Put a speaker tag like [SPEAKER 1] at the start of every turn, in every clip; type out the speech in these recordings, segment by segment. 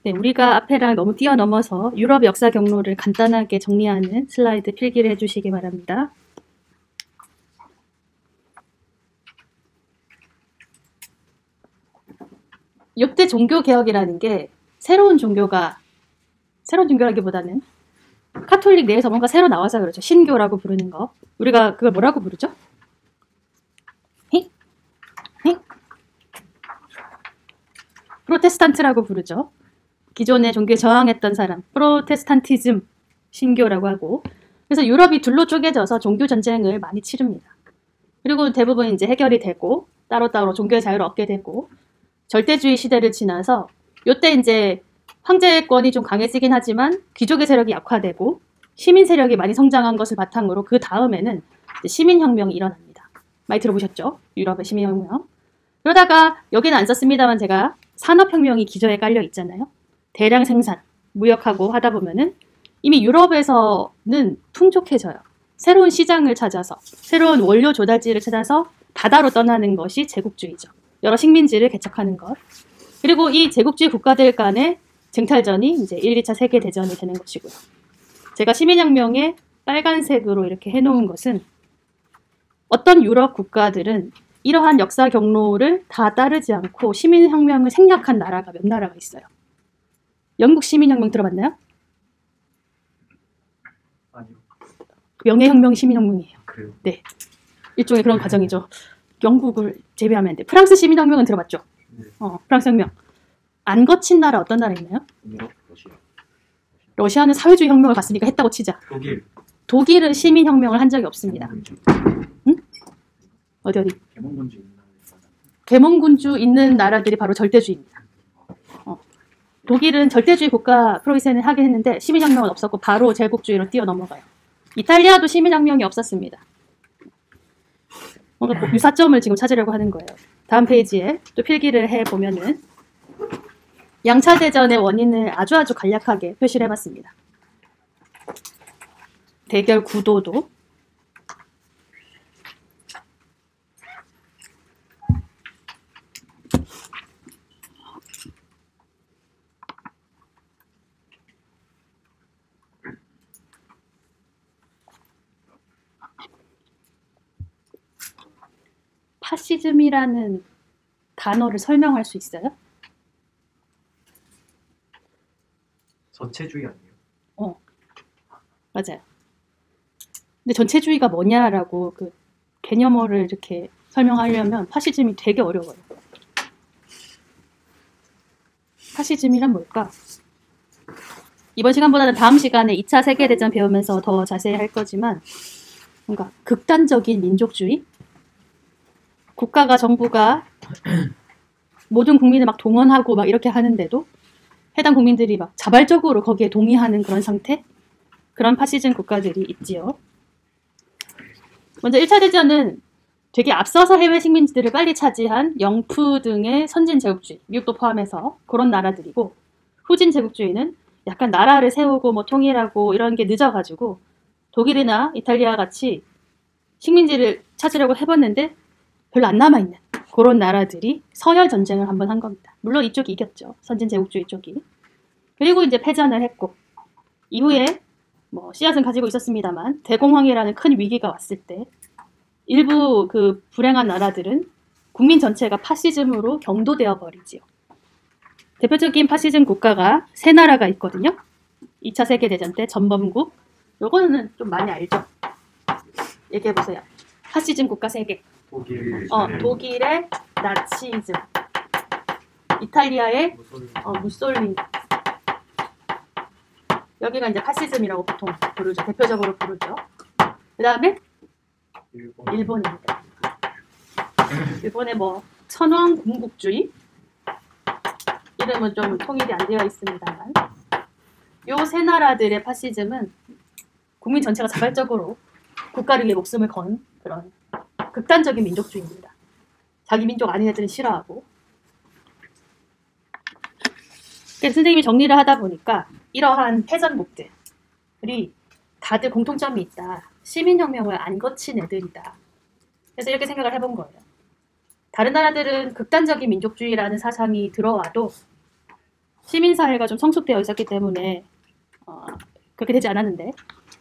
[SPEAKER 1] 네, 우리가 앞에랑 너무 뛰어넘어서 유럽 역사 경로를 간단하게 정리하는 슬라이드 필기를 해주시기 바랍니다. 이때 종교개혁이라는 게 새로운 종교라기보다는 카톨릭 내에서 뭔가 새로 나와서 그렇죠. 신교라고 부르는 거. 우리가 그걸 뭐라고 부르죠? 프로테스탄트라고 부르죠. 기존의 종교에 저항했던 사람, 프로테스탄티즘, 신교라고 하고. 그래서 유럽이 둘로 쪼개져서 종교 전쟁을 많이 치릅니다. 그리고 대부분 이제 해결이 되고 따로따로 종교의 자유를 얻게 되고 절대주의 시대를 지나서 이때 이제 황제권이 좀 강해지긴 하지만 귀족의 세력이 약화되고 시민 세력이 많이 성장한 것을 바탕으로 그 다음에는 시민혁명이 일어납니다. 많이 들어보셨죠? 유럽의 시민혁명. 그러다가 여기는 안 썼습니다만 제가 산업혁명이 기저에 깔려 있잖아요. 대량 생산, 무역하고 하다 보면은 이미 유럽에서는 풍족해져요. 새로운 시장을 찾아서, 새로운 원료 조달지를 찾아서 바다로 떠나는 것이 제국주의죠. 여러 식민지를 개척하는 것. 그리고 이 제국주의 국가들 간의 쟁탈전이 이제 1, 2차 세계대전이 되는 것이고요. 제가 시민혁명에 빨간색으로 이렇게 해놓은 것은 어떤 유럽 국가들은 이러한 역사 경로를 다 따르지 않고 시민혁명을 생략한 나라가 몇 나라가 있어요. 영국 시민혁명 들어봤나요?
[SPEAKER 2] 아니요.
[SPEAKER 1] 명예혁명 시민혁명이에요.
[SPEAKER 2] 그래요?
[SPEAKER 1] 네. 일종의 그런 과정이죠. 영국을 제외하면 안 돼. 프랑스 시민혁명은 들어봤죠?
[SPEAKER 2] 네.
[SPEAKER 1] 프랑스 혁명. 안 거친 나라 어떤 나라 있나요?
[SPEAKER 2] 유럽, 러시아.
[SPEAKER 1] 러시아는 사회주의 혁명을 갔으니까 했다고 치자. 독일은 시민혁명을 한 적이 없습니다. 응? 어디?
[SPEAKER 2] 계몽군주 있는 나라.
[SPEAKER 1] 계몽군주 있는 나라들이 바로 절대주의입니다. 독일은 절대주의 국가 프로이센을 하긴 했는데 시민혁명은 없었고 바로 제국주의로 뛰어넘어가요. 이탈리아도 시민혁명이 없었습니다. 뭔가 유사점을 지금 찾으려고 하는 거예요. 다음 페이지에 또 필기를 해보면은 양차 대전의 원인을 아주 간략하게 표시를 해봤습니다. 대결 구도도 파시즘이라는 단어를 설명할 수 있어요?
[SPEAKER 2] 전체주의 아니에요?
[SPEAKER 1] 맞아요. 근데 전체주의가 뭐냐라고 그 개념어를 이렇게 설명하려면 파시즘이 되게 어려워요. 파시즘이란 뭘까? 이번 시간보다는 다음 시간에 2차 세계대전 배우면서 더 자세히 할 거지만 뭔가 극단적인 민족주의? 국가가 정부가 모든 국민을 막 동원하고 막 이렇게 하는데도 해당 국민들이 막 자발적으로 거기에 동의하는 그런 상태? 그런 파시즘 국가들이 있지요. 먼저 1차 대전은 되게 앞서서 해외 식민지들을 빨리 차지한 영프 등의 선진 제국주의, 미국도 포함해서 그런 나라들이고 후진 제국주의는 약간 나라를 세우고 뭐 통일하고 이런 게 늦어가지고 독일이나 이탈리아 같이 식민지를 찾으려고 해봤는데 별로 안 남아있는 그런 나라들이 서열 전쟁을 한번 한 겁니다. 물론 이쪽이 이겼죠. 선진 제국주의 쪽이. 그리고 이제 패전을 했고 이후에 뭐 씨앗은 가지고 있었습니다만 대공황이라는 큰 위기가 왔을 때 일부 그 불행한 나라들은 국민 전체가 파시즘으로 경도되어 버리지요. 대표적인 파시즘 국가가 세 나라가 있거든요. 2차 세계대전 때 전범국. 요거는 좀 많이 알죠? 얘기해보세요. 파시즘 국가 3개. 독일의 나치즘, 이탈리아의 무솔리니. 여기가 이제 파시즘이라고 보통 부르죠. 대표적으로 부르죠. 그 다음에 일본입니다. 일본의 뭐 천황 군국주의 이름은 좀 통일이 안 되어 있습니다만 요 세 나라들의 파시즘은 국민 전체가 자발적으로 국가를 위해 목숨을 건 그런 극단적인 민족주의입니다. 자기 민족 아닌 애들은 싫어하고. 선생님이 정리를 하다 보니까 이러한 패전국들이 다들 공통점이 있다. 시민혁명을 안 거친 애들이다. 그래서 이렇게 생각을 해본 거예요. 다른 나라들은 극단적인 민족주의라는 사상이 들어와도 시민사회가 좀 성숙되어 있었기 때문에 그렇게 되지 않았는데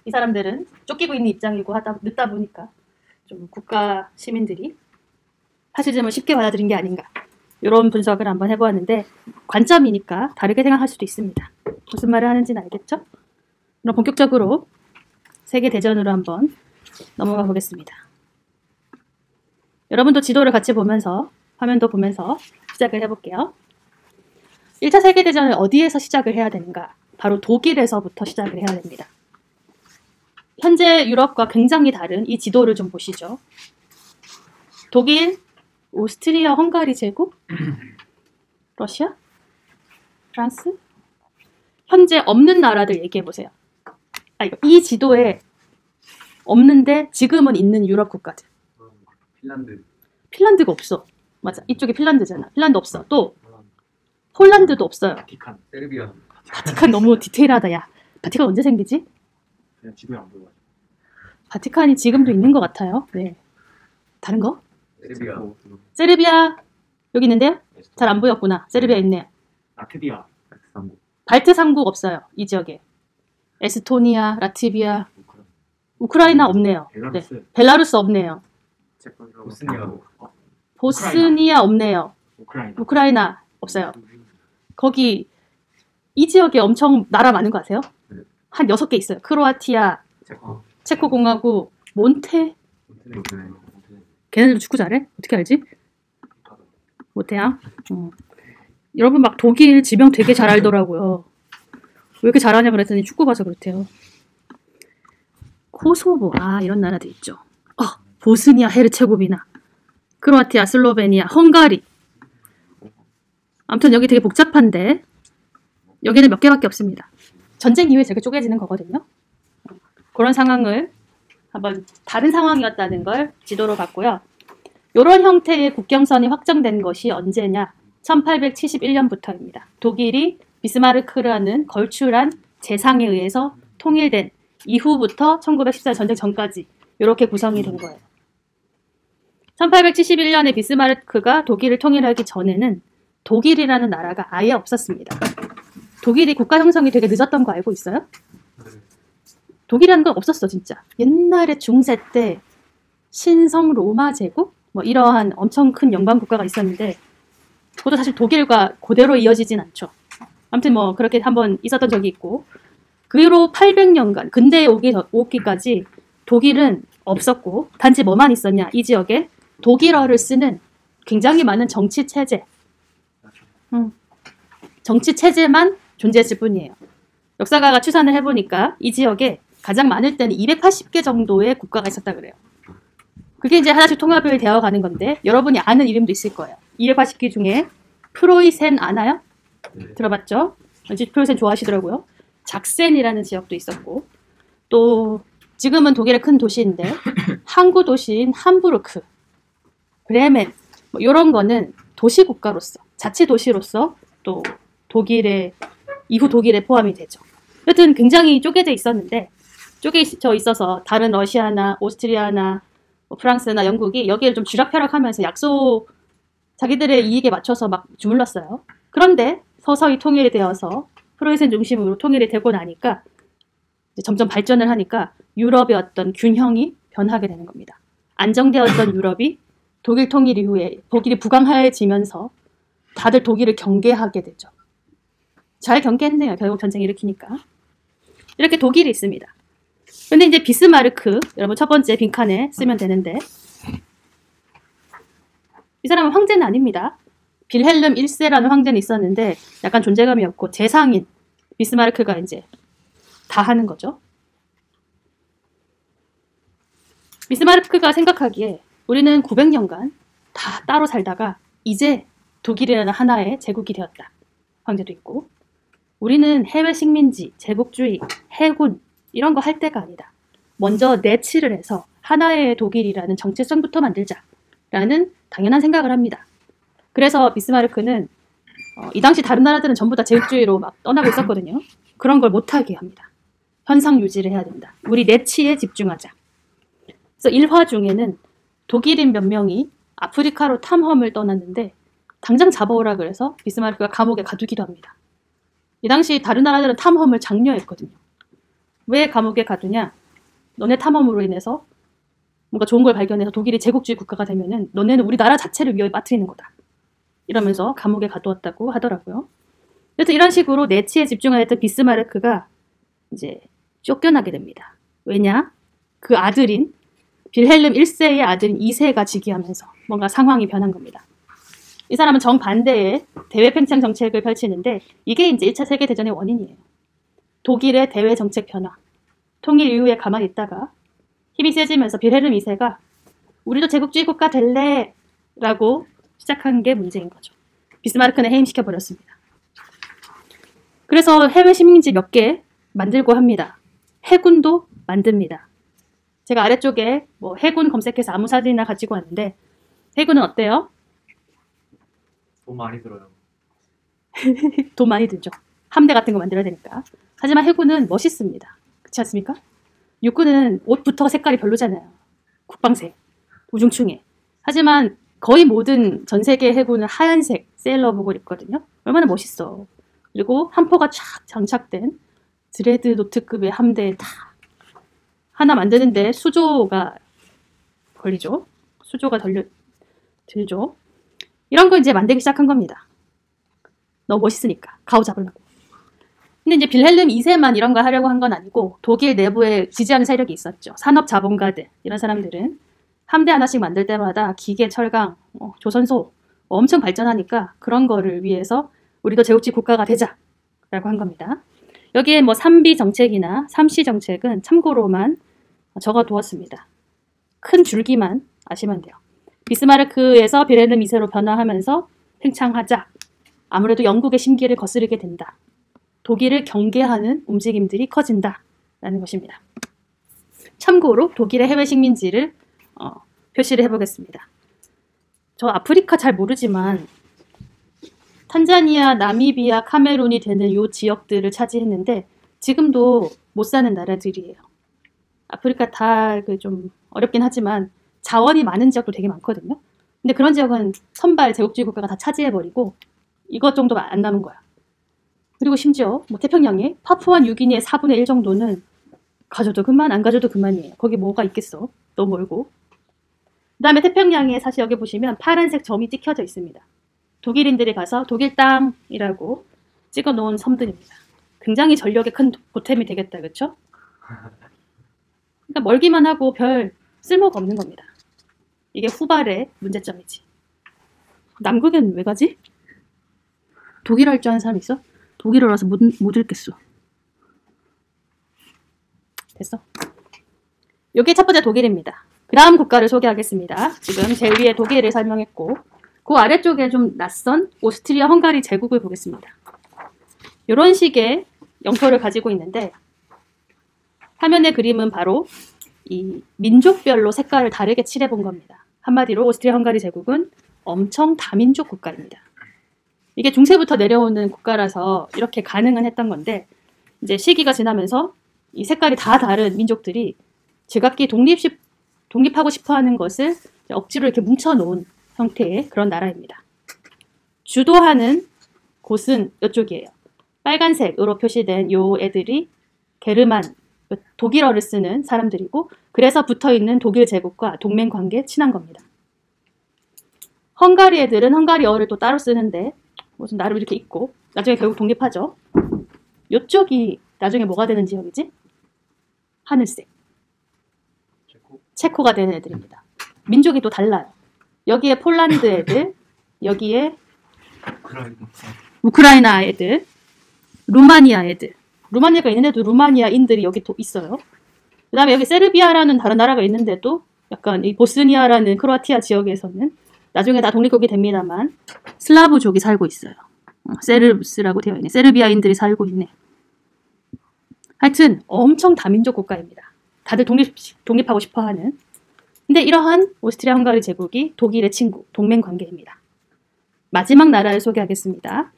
[SPEAKER 1] 이 사람들은 쫓기고 있는 입장이고 늦다 보니까 좀 국가 시민들이 파시즘을 쉽게 받아들인 게 아닌가 이런 분석을 한번 해보았는데 관점이니까 다르게 생각할 수도 있습니다. 무슨 말을 하는지는 알겠죠? 그럼 본격적으로 세계대전으로 한번 넘어가 보겠습니다. 여러분도 지도를 같이 보면서 화면도 보면서 시작을 해볼게요. 1차 세계대전을 어디에서 시작을 해야 되는가? 바로 독일에서부터 시작을 해야 됩니다. 현재 유럽과 굉장히 다른 이 지도를 좀 보시죠. 독일, 오스트리아, 헝가리 제국, 러시아, 프랑스, 현재 없는 나라들 얘기해 보세요. 이 지도에 없는데 지금은 있는 유럽 국가들.
[SPEAKER 2] 핀란드.
[SPEAKER 1] 핀란드가 없어. 맞아. 이쪽에 핀란드잖아. 핀란드 없어. 또 폴란드도 없어요.
[SPEAKER 2] 바티칸. 세르비아.
[SPEAKER 1] 바티칸 너무 디테일하다. 야, 바티칸 언제 생기지?
[SPEAKER 2] 그냥 지도에 안 보여.
[SPEAKER 1] 바티칸이 지금도 있는 것 같아요. 네. 다른 거?
[SPEAKER 2] 세르비아.
[SPEAKER 1] 세르비아 여기 있는데요? 잘 안 보였구나. 세르비아 있네요.
[SPEAKER 2] 라트비아.
[SPEAKER 1] 발트 3국 없어요. 이 지역에. 에스토니아, 라트비아, 우크라이나 없네요.
[SPEAKER 2] 벨라루스.
[SPEAKER 1] 네. 벨라루스 없네요.
[SPEAKER 2] 보스니아.
[SPEAKER 1] 보스니아 없네요. 우크라이나 없어요. 거기 이 지역에 엄청 나라 많은 거 아세요?
[SPEAKER 2] 네.
[SPEAKER 1] 한 6개 있어요. 크로아티아, 체코공화국, 걔네들 축구 잘해? 어떻게 알지? 못해요? 여러분 막 독일 지명 되게 잘 알더라고요. 왜 이렇게 잘하냐 그랬더니 축구 봐서 그렇대요. 코소보, 이런 나라도 있죠. 보스니아 헤르체고비나, 크로아티아, 슬로베니아, 헝가리. 아무튼 여기 되게 복잡한데 여기는 몇 개밖에 없습니다. 전쟁 이후에 되게 쪼개지는 거거든요. 그런 상황을 한번 다른 상황이었다는 걸 지도로 봤고요. 이런 형태의 국경선이 확정된 것이 언제냐? 1871년부터입니다. 독일이 비스마르크라는 걸출한 재상에 의해서 통일된 이후부터 1914 전쟁 전까지 이렇게 구성이 된 거예요. 1871년에 비스마르크가 독일을 통일하기 전에는 독일이라는 나라가 아예 없었습니다. 독일이 국가 형성이 되게 늦었던 거 알고 있어요? 독일이라는 건 없었어 진짜. 옛날에 중세 때 신성 로마 제국? 뭐 이러한 엄청 큰 연방 국가가 있었는데 그것도 사실 독일과 그대로 이어지진 않죠. 아무튼 뭐 그렇게 한번 있었던 적이 있고 그 후로 800년간 근대에 오기까지 독일은 없었고 단지 뭐만 있었냐 이 지역에 독일어를 쓰는 굉장히 많은 정치 체제 정치 체제만 존재했을 뿐이에요. 역사가가 추산을 해보니까 이 지역에 가장 많을 때는 280개 정도의 국가가 있었다 그래요. 그게 이제 하나씩 통합이 되어 가는 건데 여러분이 아는 이름도 있을 거예요. 280개 중에 프로이센 아나요?
[SPEAKER 2] 네.
[SPEAKER 1] 들어봤죠? 왠지 프로이센 좋아하시더라고요. 작센이라는 지역도 있었고 또 지금은 독일의 큰 도시인데 항구 도시인 함부르크, 브레멘 뭐 이런 거는 도시 국가로서 자치 도시로서 또 독일의 이후 독일에 포함이 되죠. 여튼 굉장히 쪼개져 있었는데 쪼개져 있어서 다른 러시아나 오스트리아나 뭐 프랑스나 영국이 여기를 좀 쥐락펴락하면서 자기들의 이익에 맞춰서 막 주물렀어요. 그런데 서서히 통일이 되어서 프로이센 중심으로 통일이 되고 나니까 이제 점점 발전을 하니까 유럽의 어떤 균형이 변하게 되는 겁니다. 안정되었던 유럽이 독일 통일 이후에 독일이 부강해지면서 다들 독일을 경계하게 되죠. 잘 경계했네요. 결국 전쟁 일으키니까. 이렇게 독일이 있습니다. 근데 이제 비스마르크, 여러분 첫 번째 빈칸에 쓰면 되는데 이 사람은 황제는 아닙니다. 빌헬름 1세라는 황제는 있었는데 약간 존재감이 없고 재상인 비스마르크가 이제 다 하는 거죠. 비스마르크가 생각하기에 우리는 900년간 다 따로 살다가 이제 독일이라는 하나의 제국이 되었다. 황제도 있고 우리는 해외 식민지, 제국주의, 해군 이런 거 할 때가 아니다. 먼저 내치를 해서 하나의 독일이라는 정체성부터 만들자라는 당연한 생각을 합니다. 그래서 비스마르크는 이 당시 다른 나라들은 전부 다 제국주의로 막 떠나고 있었거든요. 그런 걸 못하게 합니다. 현상 유지를 해야 된다. 우리 내치에 집중하자. 그래서 일화 중에는 독일인 몇 명이 아프리카로 탐험을 떠났는데 당장 잡아오라 그래서 비스마르크가 감옥에 가두기도 합니다. 이 당시 다른 나라들은 탐험을 장려했거든요. 왜 감옥에 가두냐? 너네 탐험으로 인해서 뭔가 좋은 걸 발견해서 독일이 제국주의 국가가 되면은 너네는 우리 나라 자체를 위협에 빠뜨리는 거다. 이러면서 감옥에 가두었다고 하더라고요. 그래서 이런 식으로 내치에 집중하였던 비스마르크가 이제 쫓겨나게 됩니다. 왜냐? 그 아들인 빌헬름 1세의 아들인 2세가 즉위하면서 뭔가 상황이 변한 겁니다. 이 사람은 정반대의 대외 팽창 정책을 펼치는데 이게 이제 1차 세계대전의 원인이에요. 독일의 대외 정책 변화. 통일 이후에 가만히 있다가 힘이 세지면서 빌헬름 2세가 우리도 제국주의 국가 될래? 라고 시작한 게 문제인 거죠. 비스마르크는 해임시켜버렸습니다. 그래서 해외 식민지 몇 개 만들고 합니다. 해군도 만듭니다. 제가 아래쪽에 뭐 해군 검색해서 아무 사진이나 가지고 왔는데 해군은 어때요?
[SPEAKER 2] 돈 많이 들어요.
[SPEAKER 1] 돈 많이 들죠. 함대 같은 거 만들어야 되니까. 하지만 해군은 멋있습니다. 그렇지 않습니까? 육군은 옷부터 색깔이 별로잖아요. 국방색, 우중충해. 하지만 거의 모든 전 세계 해군은 하얀색 세일러복을 입거든요. 얼마나 멋있어. 그리고 함포가 쫙 장착된 드레드노트급의 함대 다 하나 만드는데 수조가 걸리죠. 수조가 들죠. 이런 거 이제 만들기 시작한 겁니다. 너무 멋있으니까 가오 잡으려고. 근데 이제 빌헬름 2세만 이런 거 하려고 한 건 아니고 독일 내부에 지지하는 세력이 있었죠. 산업 자본가들 이런 사람들은 함대 하나씩 만들 때마다 기계, 철강, 조선소 엄청 발전하니까 그런 거를 위해서 우리도 제국주의 국가가 되자라고 한 겁니다. 여기에 뭐 3B 정책이나 3C 정책은 참고로만 적어두었습니다. 큰 줄기만 아시면 돼요. 비스마르크에서 빌헬름 2세로 변화하면서 팽창하자. 아무래도 영국의 심기를 거스르게 된다. 독일을 경계하는 움직임들이 커진다라는 것입니다. 참고로 독일의 해외 식민지를 표시를 해보겠습니다. 저 아프리카 잘 모르지만 탄자니아, 나미비아, 카메룬이 되는 이 지역들을 차지했는데 지금도 못 사는 나라들이에요. 아프리카 다 좀 어렵긴 하지만 자원이 많은 지역도 되게 많거든요. 근데 그런 지역은 선발 제국주의 국가가 다 차지해버리고 이것 정도가 안 남은 거야. 그리고 심지어 뭐 태평양에 파푸아 뉴기니의 4분의 1 정도는 가져도 그만 안 가져도 그만이에요. 거기 뭐가 있겠어. 너무 멀고. 그 다음에 태평양에 사실 여기 보시면 파란색 점이 찍혀져 있습니다. 독일인들이 가서 독일 땅이라고 찍어놓은 섬들입니다. 굉장히 전력에 큰 보탬이 되겠다. 그렇죠? 그러니까 멀기만 하고 별 쓸모가 없는 겁니다. 이게 후발의 문제점이지. 남극엔 왜 가지? 독일어 할 줄 아는 사람 있어? 독일어라서 못 읽겠어. 됐어. 이게 첫 번째 독일입니다. 그 다음 국가를 소개하겠습니다. 지금 제일 위에 독일을 설명했고 그 아래쪽에 좀 낯선 오스트리아 헝가리 제국을 보겠습니다. 이런 식의 영토를 가지고 있는데 화면의 그림은 바로 이 민족별로 색깔을 다르게 칠해본 겁니다. 한마디로 오스트리아 헝가리 제국은 엄청 다민족 국가입니다. 이게 중세부터 내려오는 국가라서 이렇게 가능은 했던 건데 이제 시기가 지나면서 이 색깔이 다 다른 민족들이 제각기 독립하고 싶어하는 것을 억지로 이렇게 뭉쳐놓은 형태의 그런 나라입니다. 주도하는 곳은 이쪽이에요. 빨간색으로 표시된 요 애들이 게르만, 독일어를 쓰는 사람들이고 그래서 붙어있는 독일 제국과 동맹관계에 친한 겁니다. 헝가리 애들은 헝가리어를 또 따로 쓰는데 무슨 나름 이렇게 있고 나중에 결국 독립하죠. 이쪽이 나중에 뭐가 되는 지역이지? 하늘색. 체코가 되는 애들입니다. 민족이 또 달라요. 여기에 폴란드 애들, 여기에 우크라이나 애들, 루마니아 애들. 루마니아가 있는데도 루마니아인들이 여기 또 있어요. 그 다음에 여기 세르비아라는 다른 나라가 있는데도 약간 이 보스니아라는 크로아티아 지역에서는 나중에 다 독립국이 됩니다만 슬라브족이 살고 있어요. 세르브스라고 되어 있네. 세르비아인들이 살고 있네. 하여튼 엄청 다민족 국가입니다. 다들 독립하고 싶어하는. 근데 이러한 오스트리아 헝가리 제국이 독일의 친구, 동맹 관계입니다. 마지막 나라를 소개하겠습니다.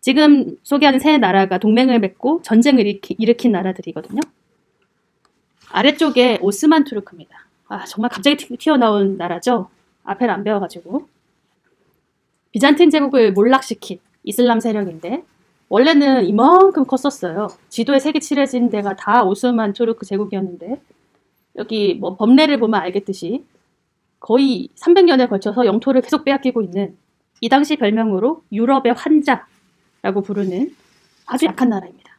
[SPEAKER 1] 지금 소개하는 세 나라가 동맹을 맺고 전쟁을 일으킨 나라들이거든요. 아래쪽에 오스만 투르크입니다. 정말 갑자기 튀어나온 나라죠. 앞에를 안 배워가지고. 비잔틴 제국을 몰락시킨 이슬람 세력인데 원래는 이만큼 컸었어요. 지도에 색이 칠해진 데가 다 오스만 투르크 제국이었는데 여기 뭐 법례를 보면 알겠듯이 거의 300년에 걸쳐서 영토를 계속 빼앗기고 있는 이 당시 별명으로 유럽의 환자라고 부르는 아주 약한 나라입니다.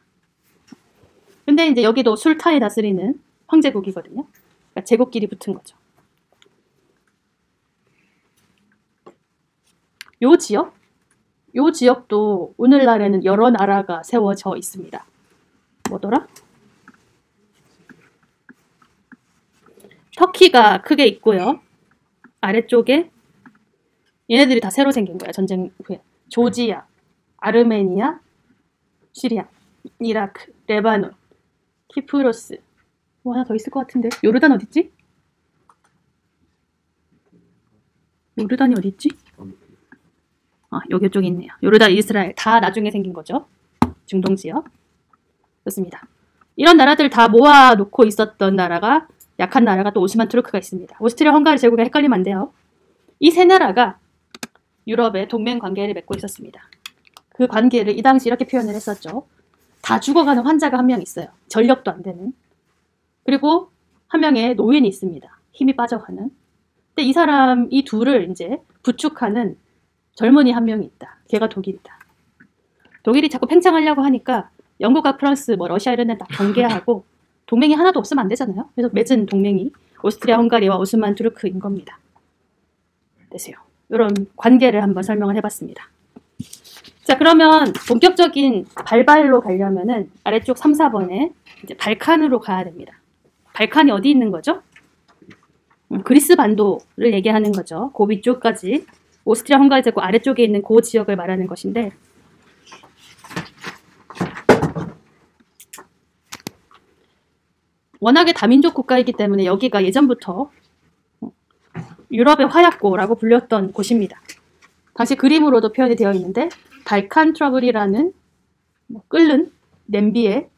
[SPEAKER 1] 근데 이제 여기도 술탄이 다스리는 황제국이거든요. 그러니까 제국끼리 붙은 거죠. 요 지역도 오늘날에는 여러 나라가 세워져 있습니다. 뭐더라? 터키가 크게 있고요. 아래쪽에 얘네들이 다 새로 생긴 거야. 전쟁 후에. 조지아, 아르메니아, 시리아, 이라크, 레바논, 키프로스. 뭐 하나 더 있을 것 같은데. 요르단 어딨지? 요르단이 어딨지? 아, 여기 쪽에 있네요. 요르단, 이스라엘 다 나중에 생긴 거죠. 중동 지역. 좋습니다. 이런 나라들 다 모아놓고 있었던 나라가 약한 나라가 또 오스만 투르크가 있습니다. 오스트리아 헝가리 제국에 헷갈리면 안 돼요. 이 세 나라가 유럽에 동맹 관계를 맺고 있었습니다. 그 관계를 이 당시 이렇게 표현을 했었죠. 다 죽어가는 환자가 한 명 있어요. 전력도 안 되는. 그리고 한 명의 노인이 있습니다. 힘이 빠져가는. 근데 이 사람, 이 둘을 이제 부축하는 젊은이 한 명이 있다. 걔가 독일이다. 독일이 자꾸 팽창하려고 하니까 영국과 프랑스, 뭐 러시아 이런 데는 다 경계하고 동맹이 하나도 없으면 안 되잖아요. 그래서 맺은 동맹이 오스트리아 헝가리와 오스만 투르크인 겁니다. 되세요. 이런 관계를 한번 설명을 해봤습니다. 자, 그러면 본격적인 발발로 가려면은 아래쪽 3, 4번에 이제 발칸으로 가야 됩니다. 발칸이 어디 있는 거죠? 그리스 반도를 얘기하는 거죠. 그 위쪽까지 오스트리아 헝가리 제국 아래쪽에 있는 그 지역을 말하는 것인데 워낙에 다민족 국가이기 때문에 여기가 예전부터 유럽의 화약고라고 불렸던 곳입니다. 당시 그림으로도 표현이 되어 있는데 발칸 트러블이라는 끓는 냄비에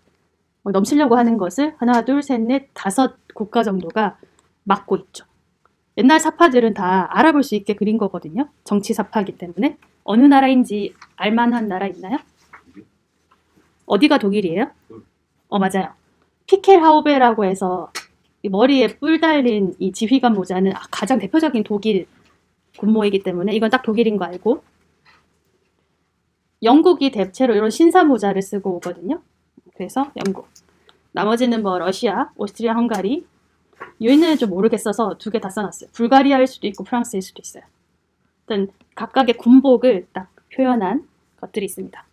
[SPEAKER 1] 넘치려고 하는 것을 하나, 둘, 셋, 넷, 5 국가 정도가 막고 있죠. 옛날 사파들은 다 알아볼 수 있게 그린 거거든요. 정치 사파이기 때문에. 어느 나라인지 알만한 나라 있나요? 어디가 독일이에요? 맞아요. 피켈하우베라고 해서 이 머리에 뿔 달린 이 지휘관 모자는 가장 대표적인 독일 군모이기 때문에 이건 딱 독일인 거 알고 영국이 대체로 이런 신사 모자를 쓰고 오거든요. 그래서 영국. 나머지는 뭐 러시아, 오스트리아, 헝가리 유인은 좀 모르겠어서 2개 다 써놨어요. 불가리아일 수도 있고 프랑스일 수도 있어요. 일단 각각의 군복을 딱 표현한 것들이 있습니다.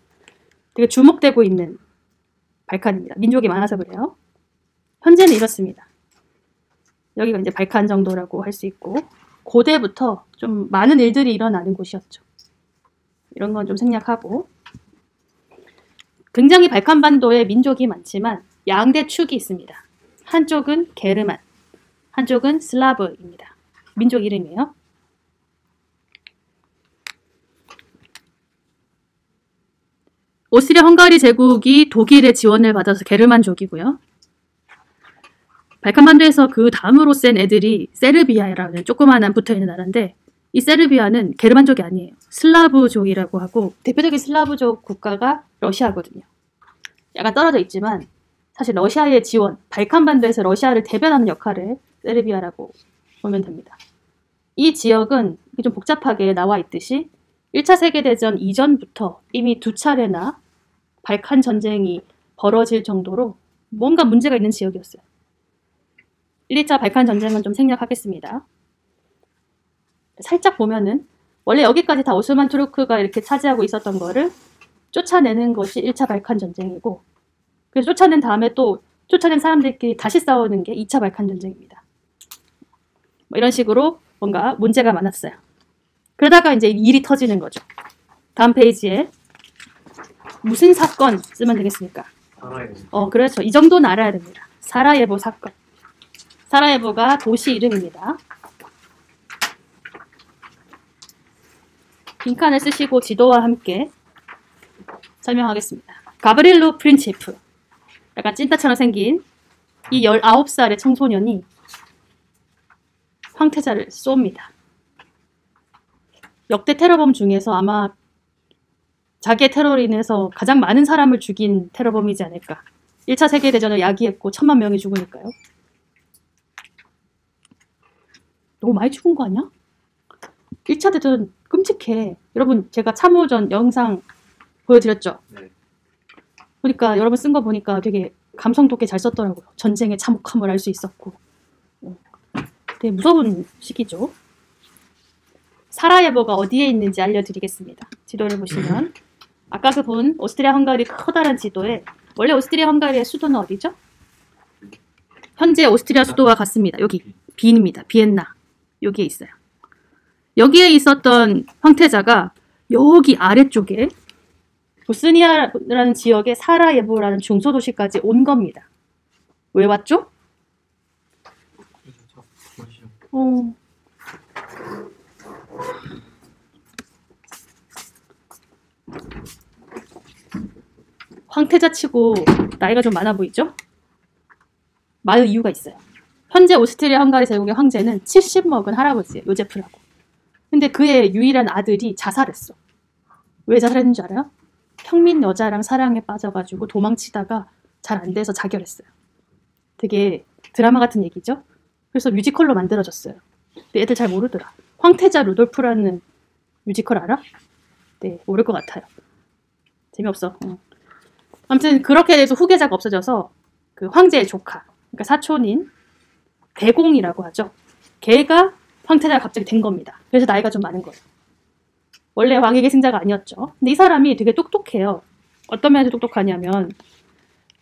[SPEAKER 1] 되게 주목되고 있는 발칸입니다. 민족이 많아서 그래요. 현재는 이렇습니다. 여기가 이제 발칸 정도라고 할 수 있고 고대부터 좀 많은 일들이 일어나는 곳이었죠. 이런 건 좀 생략하고 굉장히 발칸 반도에 민족이 많지만 양대 축이 있습니다. 한쪽은 게르만, 한쪽은 슬라브입니다. 민족 이름이에요. 오스트리아 헝가리 제국이 독일의 지원을 받아서 게르만족이고요. 발칸반도에서 그 다음으로 센 애들이 세르비아라는 조그마한 붙어있는 나라인데 이 세르비아는 게르만족이 아니에요. 슬라브족이라고 하고 대표적인 슬라브족 국가가 러시아거든요. 약간 떨어져 있지만 사실 러시아의 지원, 발칸반도에서 러시아를 대변하는 역할을 세르비아라고 보면 됩니다. 이 지역은 좀 복잡하게 나와 있듯이 1차 세계대전 이전부터 이미 2차례나 발칸 전쟁이 벌어질 정도로 뭔가 문제가 있는 지역이었어요. 1, 2차 발칸 전쟁은 좀 생략하겠습니다. 살짝 보면은 원래 여기까지 다 오스만 투르크가 이렇게 차지하고 있었던 거를 쫓아내는 것이 1차 발칸 전쟁이고 그래서 쫓아낸 다음에 또 쫓아낸 사람들끼리 다시 싸우는 게 2차 발칸 전쟁입니다. 뭐 이런 식으로 뭔가 문제가 많았어요. 그러다가 이제 일이 터지는 거죠. 다음 페이지에 무슨 사건 쓰면 되겠습니까?
[SPEAKER 2] 사라예보.
[SPEAKER 1] 그렇죠. 이 정도는 알아야 됩니다. 사라예보 사건. 사라예보가 도시 이름입니다. 빈칸을 쓰시고 지도와 함께 설명하겠습니다. 가브릴로 프린체프. 약간 찐따처럼 생긴 이 19살의 청소년이 황태자를 쏩니다. 역대 테러범 중에서 아마 자기의 테러로 인해서 가장 많은 사람을 죽인 테러범이지 않을까. 1차 세계대전을 야기했고 1000만 명이 죽으니까요. 너무 많이 죽은 거 아니야? 1차 대전 끔찍해. 여러분 제가 참호전 영상 보여드렸죠?
[SPEAKER 2] 네.
[SPEAKER 1] 그러니까 여러분 쓴 거 보니까 되게 감성 돋게 잘 썼더라고요. 전쟁의 참혹함을 알 수 있었고. 되게 무서운 시기죠. 사라예보가 어디에 있는지 알려드리겠습니다. 지도를 보시면 아까 그 본 오스트리아 헝가리 커다란 지도에 원래 오스트리아 헝가리의 수도는 어디죠? 현재 오스트리아 수도와 같습니다. 여기 빈입니다. 비엔나. 여기에 있어요. 여기에 있었던 황태자가 여기 아래쪽에 보스니아라는 지역의 사라예보라는 중소도시까지 온 겁니다. 왜 왔죠? 황태자 치고 나이가 좀 많아 보이죠? 많은 이유가 있어요. 현재 오스트리아 헝가리 제국의 황제는 70 먹은 할아버지예요. 요제프라고. 근데 그의 유일한 아들이 자살했어. 왜 자살했는지 알아요? 평민 여자랑 사랑에 빠져가지고 도망치다가 잘 안 돼서 자결했어요. 되게 드라마 같은 얘기죠? 그래서 뮤지컬로 만들어졌어요. 근데 애들 잘 모르더라. 황태자 루돌프라는 뮤지컬 알아? 네, 모를 것 같아요. 재미없어. 아무튼 그렇게 해서 후계자가 없어져서 그 황제의 조카, 그러니까 사촌인 대공이라고 하죠. 걔가 황태자가 갑자기 된 겁니다. 그래서 나이가 좀 많은 거예요. 원래 왕위 계승자가 아니었죠. 근데 이 사람이 되게 똑똑해요. 어떤 면에서 똑똑하냐면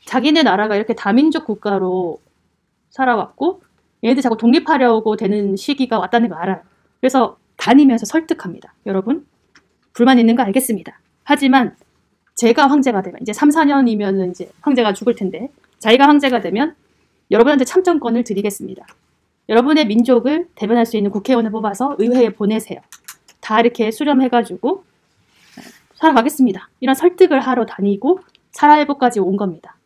[SPEAKER 1] 자기네 나라가 이렇게 다민족 국가로 살아왔고 얘네들 자꾸 독립하려고 되는 시기가 왔다는 걸 알아요. 그래서 다니면서 설득합니다. 여러분 불만 있는 거 알겠습니다. 하지만 제가 황제가 되면 이제 3, 4년이면 이제 황제가 죽을 텐데 자기가 황제가 되면 여러분한테 참정권을 드리겠습니다. 여러분의 민족을 대변할 수 있는 국회의원을 뽑아서 의회에 보내세요. 다 이렇게 수렴해가지고 살아가겠습니다. 이런 설득을 하러 다니고 사라예보까지 온 겁니다.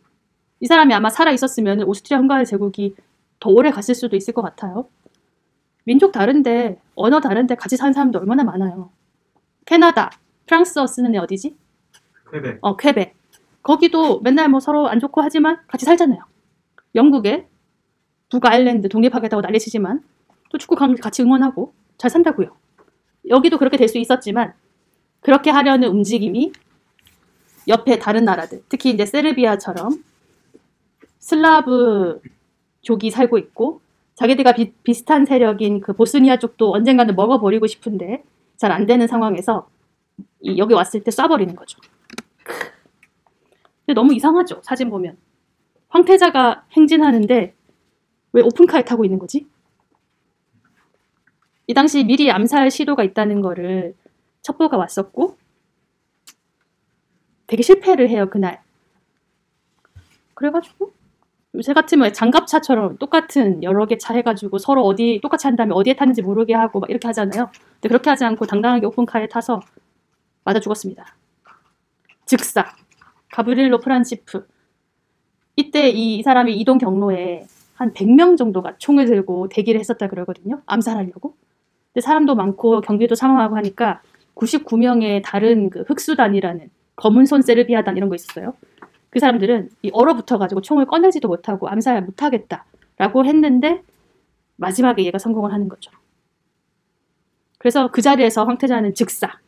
[SPEAKER 1] 이 사람이 아마 살아있었으면 오스트리아 헝가리 제국이 더 오래 갔을 수도 있을 것 같아요. 민족 다른데 언어 다른데 같이 사는 사람도 얼마나 많아요. 캐나다, 프랑스어 쓰는 애 어디지?
[SPEAKER 2] 퀘벡.
[SPEAKER 1] 퀘벡. 거기도 맨날 뭐 서로 안 좋고 하지만 같이 살잖아요. 영국에 북아일랜드 독립하겠다고 난리치지만 또 축구 가면 같이 응원하고 잘 산다고요. 여기도 그렇게 될 수 있었지만 그렇게 하려는 움직임이 옆에 다른 나라들, 특히 이제 세르비아처럼 슬라브족이 살고 있고 자기들과 비슷한 세력인 그 보스니아 쪽도 언젠가는 먹어버리고 싶은데 잘 안 되는 상황에서 여기 왔을 때 쏴버리는 거죠. 근데 너무 이상하죠. 사진 보면. 황태자가 행진하는데 왜 오픈카에 타고 있는 거지? 이 당시 미리 암살 시도가 있다는 거를 첩보가 왔었고 되게 실패를 해요. 그날. 그래가지고 요새 같으면 장갑차처럼 똑같은 여러 개 차 해가지고 서로 어디 똑같이 한 다음에 어디에 탔는지 모르게 하고 막 이렇게 하잖아요. 근데 그렇게 하지 않고 당당하게 오픈카에 타서 맞아 죽었습니다. 즉사 가브리엘로 프란치프. 이때 이 사람이 이동 경로에 한 100명 정도가 총을 들고 대기를 했었다 그러거든요. 암살하려고. 근데 사람도 많고 경비도 사망하고 하니까 99명의 다른 그 흑수단이라는 검은 손 세르비아단 이런 거 있었어요. 그 사람들은 얼어붙어가지고 총을 꺼내지도 못하고 암살 못하겠다라고 했는데 마지막에 얘가 성공을 하는 거죠. 그래서 그 자리에서 황태자는 즉사.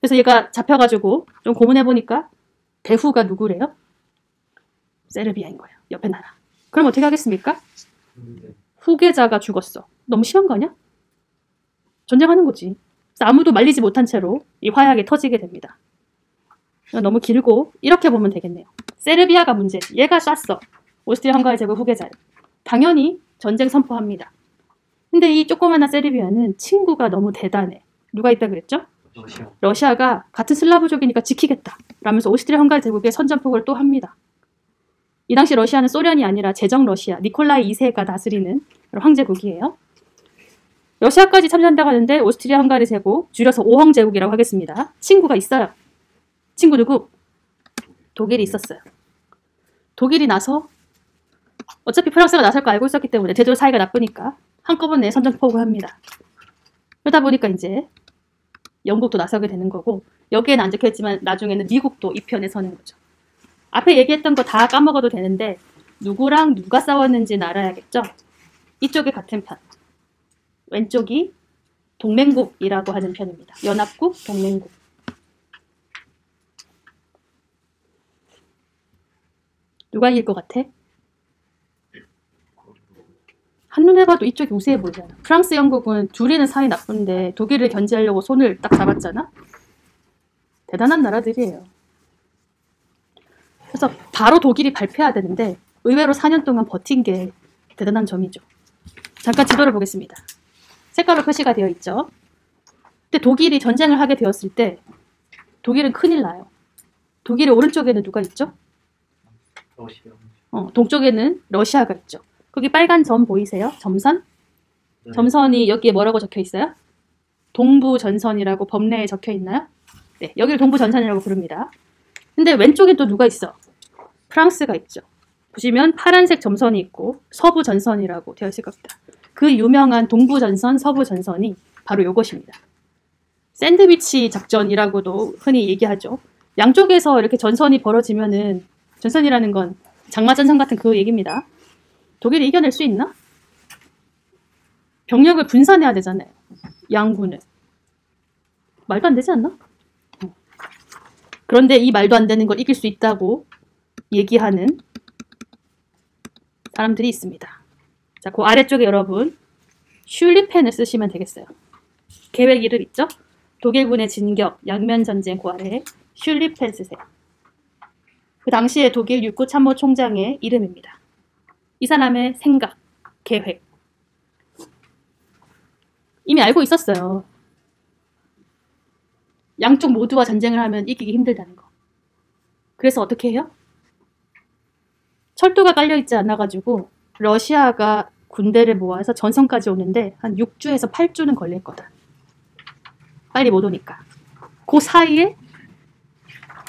[SPEAKER 1] 그래서 얘가 잡혀가지고 좀 고문해보니까 배후가 누구래요? 세르비아인 거예요. 옆에 나라. 그럼 어떻게 하겠습니까? 후계자가 죽었어. 너무 심한 거 아니야? 전쟁하는 거지. 아무도 말리지 못한 채로 이 화약이 터지게 됩니다. 너무 길고 이렇게 보면 되겠네요. 세르비아가 문제지. 얘가 쐈어. 오스트리아 헝가리 제국 후계자를. 당연히 전쟁 선포합니다. 근데 이 조그마한 세르비아는 친구가 너무 대단해. 누가 있다 그랬죠? 러시아가 같은 슬라브족이니까 지키겠다 라면서 오스트리아 헝가리 제국에 선전포고를 또 합니다. 이 당시 러시아는 소련이 아니라 제정 러시아, 니콜라이 2세가 다스리는 황제국이에요. 러시아까지 참전한다고 하는데 오스트리아 헝가리 제국, 줄여서 5헝 제국이라고 하겠습니다. 친구가 있어요. 친구 누구? 독일이 있었어요. 독일이 나서 어차피 프랑스가 나설 거 알고 있었기 때문에 제대로 사이가 나쁘니까 한꺼번에 선전포고합니다. 그러다 보니까 이제 영국도 나서게 되는 거고 여기에는 안 적혀있지만 나중에는 미국도 이 편에 서는 거죠. 앞에 얘기했던 거 다 까먹어도 되는데 누구랑 누가 싸웠는지는 알아야겠죠. 이쪽이 같은 편. 왼쪽이 동맹국이라고 하는 편입니다. 연합국, 동맹국. 누가 이길 것 같아? 한눈에 봐도 이쪽이 우세해 보이잖아. 프랑스, 영국은 둘이는 사이 나쁜데 독일을 견제하려고 손을 딱 잡았잖아. 대단한 나라들이에요. 그래서 바로 독일이 발표해야 되는데 의외로 4년 동안 버틴 게 대단한 점이죠. 잠깐 지도를 보겠습니다. 색깔로 표시가 되어 있죠. 근데 독일이 전쟁을 하게 되었을 때 독일은 큰일 나요. 독일의 오른쪽에는 누가 있죠?
[SPEAKER 2] 러시아.
[SPEAKER 1] 동쪽에는 러시아가 있죠. 거기 빨간 점 보이세요? 점선?
[SPEAKER 2] 네.
[SPEAKER 1] 점선이 여기에 뭐라고 적혀 있어요? 동부전선이라고 법례에 적혀 있나요? 네, 여기를 동부전선이라고 부릅니다. 근데 왼쪽에 또 누가 있어? 프랑스가 있죠. 보시면 파란색 점선이 있고 서부전선이라고 되어 있을 겁니다. 그 유명한 동부전선, 서부전선이 바로 이것입니다. 샌드위치 작전이라고도 흔히 얘기하죠. 양쪽에서 이렇게 전선이 벌어지면은 전선이라는 건 장마전선 같은 그 얘기입니다. 독일이 이겨낼 수 있나? 병력을 분산해야 되잖아요. 양군을. 말도 안 되지 않나? 그런데 이 말도 안 되는 걸 이길 수 있다고 얘기하는 사람들이 있습니다. 자, 그 아래쪽에 여러분 슐리펜을 쓰시면 되겠어요. 계획 이름 있죠? 독일군의 진격, 양면전쟁 그 아래에 슐리펜 쓰세요. 그 당시에 독일 육구참모총장의 이름입니다. 이 사람의 생각, 계획. 이미 알고 있었어요. 양쪽 모두와 전쟁을 하면 이기기 힘들다는 거. 그래서 어떻게 해요? 철도가 깔려있지 않아가지고 러시아가 군대를 모아서 전선까지 오는데 한 6주에서 8주는 걸릴 거다. 빨리 못 오니까. 그 사이에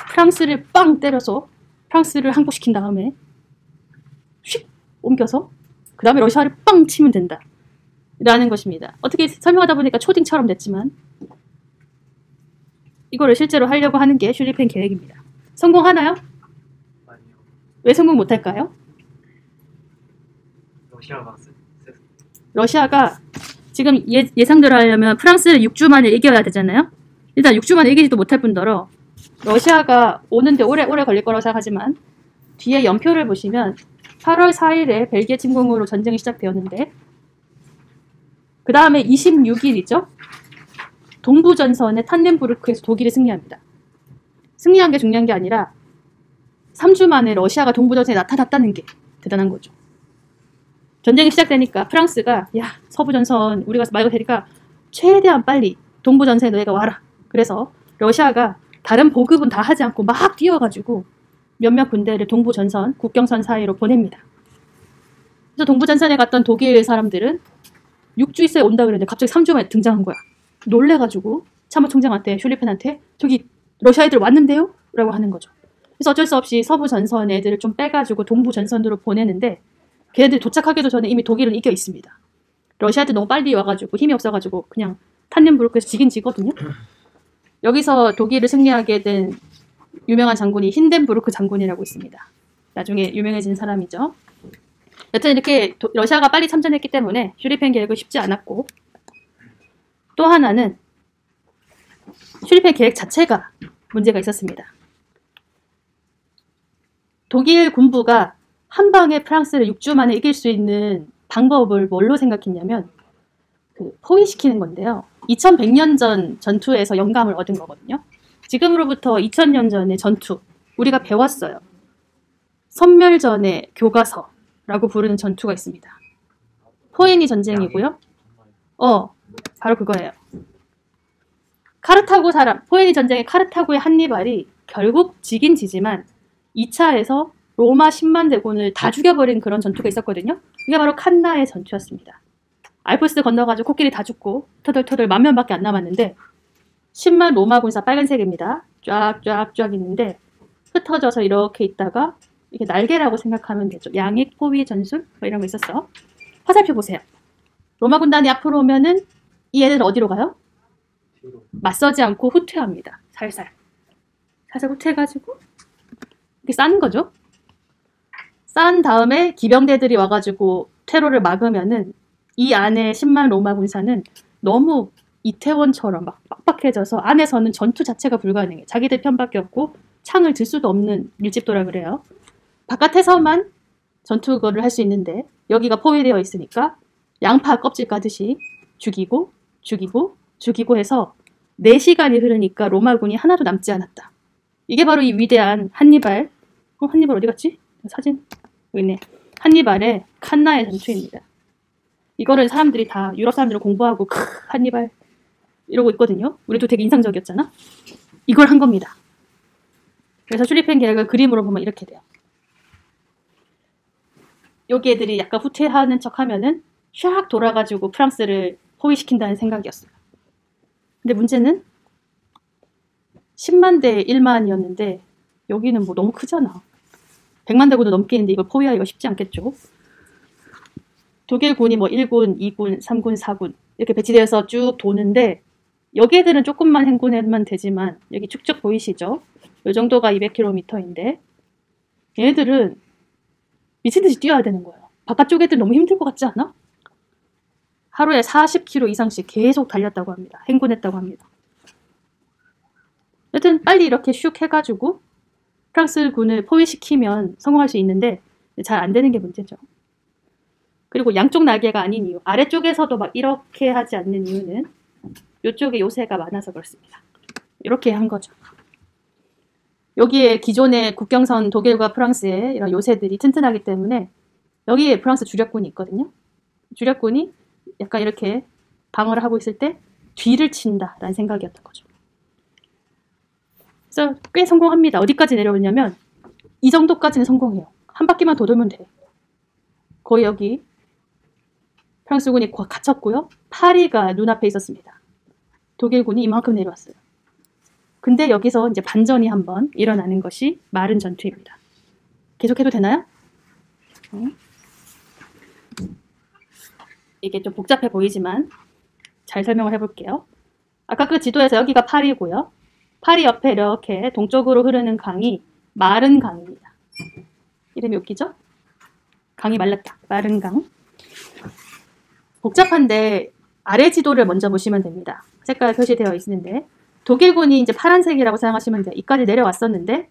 [SPEAKER 1] 프랑스를 빵 때려서 프랑스를 항복시킨 다음에 휙 옮겨서 그 다음에 러시아를 빵 치면 된다. 라는 것입니다. 어떻게 설명하다 보니까 초딩처럼 됐지만 이거를 실제로 하려고 하는 게 슐리펜 계획입니다. 성공하나요?
[SPEAKER 2] 아니요.
[SPEAKER 1] 왜 성공 못할까요? 러시아가 지금 예상대로 하려면 프랑스를 6주 만에 이겨야 되잖아요. 일단 6주 만에 이기지도 못할 뿐더러 러시아가 오는데 오래 걸릴 거라고 생각하지만 뒤에 연표를 보시면 8월 4일에 벨기에 침공으로 전쟁이 시작되었는데 그 다음에 26일이죠. 동부전선의 탄덴부르크에서 독일이 승리합니다. 승리한 게 중요한 게 아니라 3주 만에 러시아가 동부전선에 나타났다는 게 대단한 거죠. 전쟁이 시작되니까 프랑스가 야 서부전선 우리가 말고 되니까 최대한 빨리 동부전선에 너희가 와라. 그래서 러시아가 다른 보급은 다 하지 않고 막 뛰어가지고 몇몇 군대를 동부전선 국경선 사이로 보냅니다. 그래서 동부전선에 갔던 독일 사람들은 6주 있어야 온다 그랬는데 갑자기 3주 만에 등장한 거야. 놀래가지고 참모총장한테 슐리펜한테 저기 러시아 애들 왔는데요? 라고 하는 거죠. 그래서 어쩔 수 없이 서부전선 애들을 좀 빼가지고 동부전선으로 보내는데 걔네들이 도착하기도 전에 이미 독일은 이겨 있습니다. 러시아한테 너무 빨리 와가지고 힘이 없어가지고 그냥 탄넨부르크에서 지긴 지거든요. 여기서 독일을 승리하게 된 유명한 장군이 힌덴부르크 장군이라고 있습니다. 나중에 유명해진 사람이죠. 여튼 이렇게 러시아가 빨리 참전했기 때문에 슐리펜 계획은 쉽지 않았고 또 하나는 슐리펜 계획 자체가 문제가 있었습니다. 독일 군부가 한 방에 프랑스를 6주 만에 이길 수 있는 방법을 뭘로 생각했냐면 포위시키는 건데요. 2100년 전 전투에서 영감을 얻은 거거든요. 지금으로부터 2000년 전의 전투 우리가 배웠어요. 선멸전의 교과서라고 부르는 전투가 있습니다. 포에니 전쟁이고요. 바로 그거예요. 카르타고 포에니 전쟁의 카르타고의 한니발이 결국 지긴 지지만 2차에서 로마 10만 대군을 다 죽여버린 그런 전투가 있었거든요. 이게 바로 칸나의 전투였습니다. 알프스 건너가지고 코끼리 다 죽고 터덜터덜 10,000명밖에 안 남았는데 10만 로마 군사 빨간색입니다. 쫙쫙쫙 있는데 흩어져서 이렇게 있다가 이게 날개라고 생각하면 되죠. 양익, 포위, 전술 뭐 이런 거 있었어. 화살표 보세요. 로마 군단이 앞으로 오면은 이 애들 어디로 가요?
[SPEAKER 2] 뒤로.
[SPEAKER 1] 맞서지 않고 후퇴합니다. 살살. 살살 후퇴해가지고 이렇게 싼 거죠. 싼 다음에 기병대들이 와가지고 퇴로를 막으면은 이 안에 10만 로마 군사는 너무 이태원처럼 막 빡빡해져서 안에서는 전투 자체가 불가능해. 자기들 편밖에 없고 창을 들 수도 없는 밀집도라 그래요. 바깥에서만 전투를 할 수 있는데 여기가 포위되어 있으니까 양파 껍질 까듯이 죽이고 해서 4시간이 흐르니까 로마군이 하나도 남지 않았다. 이게 바로 이 위대한 한니발. 한니발 어디 갔지? 사진 여기 있네. 한니발의 칸나의 전투입니다. 이거를 사람들이 다 유럽 사람들은 공부하고 한니발 이러고 있거든요. 우리도 되게 인상적이었잖아. 이걸 한 겁니다. 그래서 슐리펜 계획을 그림으로 보면 이렇게 돼요. 여기 애들이 약간 후퇴하는 척 하면은 샥 돌아가지고 프랑스를 포위시킨다는 생각이었어요. 근데 문제는 10만 대 1만이었는데 여기는 뭐 너무 크잖아. 100만 대군도 넘겠는데 이걸 포위하기가 쉽지 않겠죠. 독일군이 뭐 1군, 2군, 3군, 4군 이렇게 배치되어서 쭉 도는데 여기 애들은 조금만 행군하면 되지만 여기 쭉쭉 보이시죠? 이 정도가 200km인데 얘네들은 미친 듯이 뛰어야 되는 거예요. 바깥쪽 애들 너무 힘들 것 같지 않아? 하루에 40km 이상씩 계속 달렸다고 합니다. 행군했다고 합니다. 여튼 빨리 이렇게 슉 해가지고 프랑스 군을 포위시키면 성공할 수 있는데 잘 안 되는 게 문제죠. 그리고 양쪽 날개가 아닌 이유, 아래쪽에서도 막 이렇게 하지 않는 이유는 이쪽에 요새가 많아서 그렇습니다. 이렇게 한 거죠. 여기에 기존의 국경선 독일과 프랑스의 이런 요새들이 튼튼하기 때문에 여기에 프랑스 주력군이 있거든요. 주력군이 약간 이렇게 방어를 하고 있을 때 뒤를 친다라는 생각이었던 거죠. 그래서 꽤 성공합니다. 어디까지 내려오냐면 이 정도까지는 성공해요. 한 바퀴만 더 돌면 돼. 거의 여기 프랑스군이 갇혔고요. 파리가 눈앞에 있었습니다. 독일군이 이만큼 내려왔어요. 근데 여기서 이제 반전이 한번 일어나는 것이 마른 전투입니다. 계속해도 되나요? 이게 좀 복잡해 보이지만 잘 설명을 해볼게요. 아까 그 지도에서 여기가 파리고요. 파리 옆에 이렇게 동쪽으로 흐르는 강이 마른 강입니다. 이름이 웃기죠? 강이 말랐다. 마른 강. 복잡한데 아래 지도를 먼저 보시면 됩니다. 색깔 표시되어 있는데 독일군이 이제 파란색이라고 생각하시면 돼요. 이까지 내려왔었는데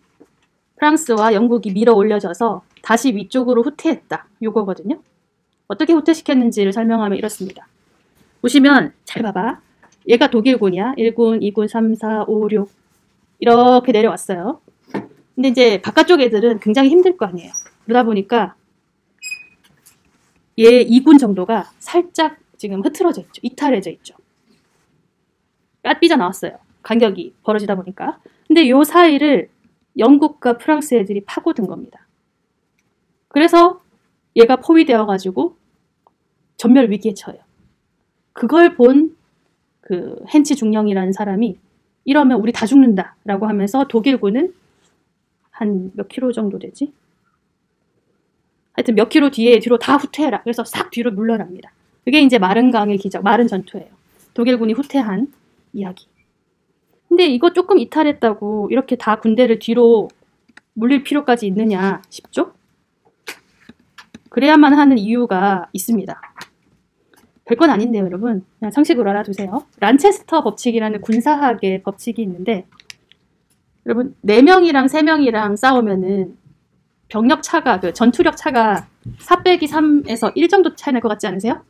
[SPEAKER 1] 프랑스와 영국이 밀어 올려져서 다시 위쪽으로 후퇴했다. 요거거든요. 어떻게 후퇴시켰는지를 설명하면 이렇습니다. 보시면 잘 봐봐. 얘가 독일군이야. 1군, 2군, 3, 4, 5, 6 이렇게 내려왔어요. 근데 이제 바깥쪽 애들은 굉장히 힘들 거 아니에요. 그러다 보니까 얘 2군 정도가 살짝 지금 흐트러져 있죠. 이탈해져 있죠. 삐져나왔어요. 간격이 벌어지다 보니까. 근데 요 사이를 영국과 프랑스 애들이 파고든 겁니다. 그래서 얘가 포위되어가지고 전멸 위기에 처해요. 그걸 본 그 헨치 중령이라는 사람이 이러면 우리 다 죽는다라고 하면서 독일군은 한 몇 킬로 정도 되지? 하여튼 몇 킬로 뒤로 다 후퇴해라. 그래서 싹 뒤로 물러납니다. 그게 이제 마른 강의 기적, 마른 전투예요. 독일군이 후퇴한 이야기. 근데 이거 조금 이탈했다고 이렇게 다 군대를 뒤로 물릴 필요까지 있느냐 싶죠? 그래야만 하는 이유가 있습니다. 별건 아닌데요, 여러분. 그냥 상식으로 알아두세요. 란체스터 법칙이라는 군사학의 법칙이 있는데 여러분 4명이랑 3명이랑 싸우면은 병력 차가, 그 전투력 차가 4-3에서 1 정도 차이 날 것 같지 않으세요?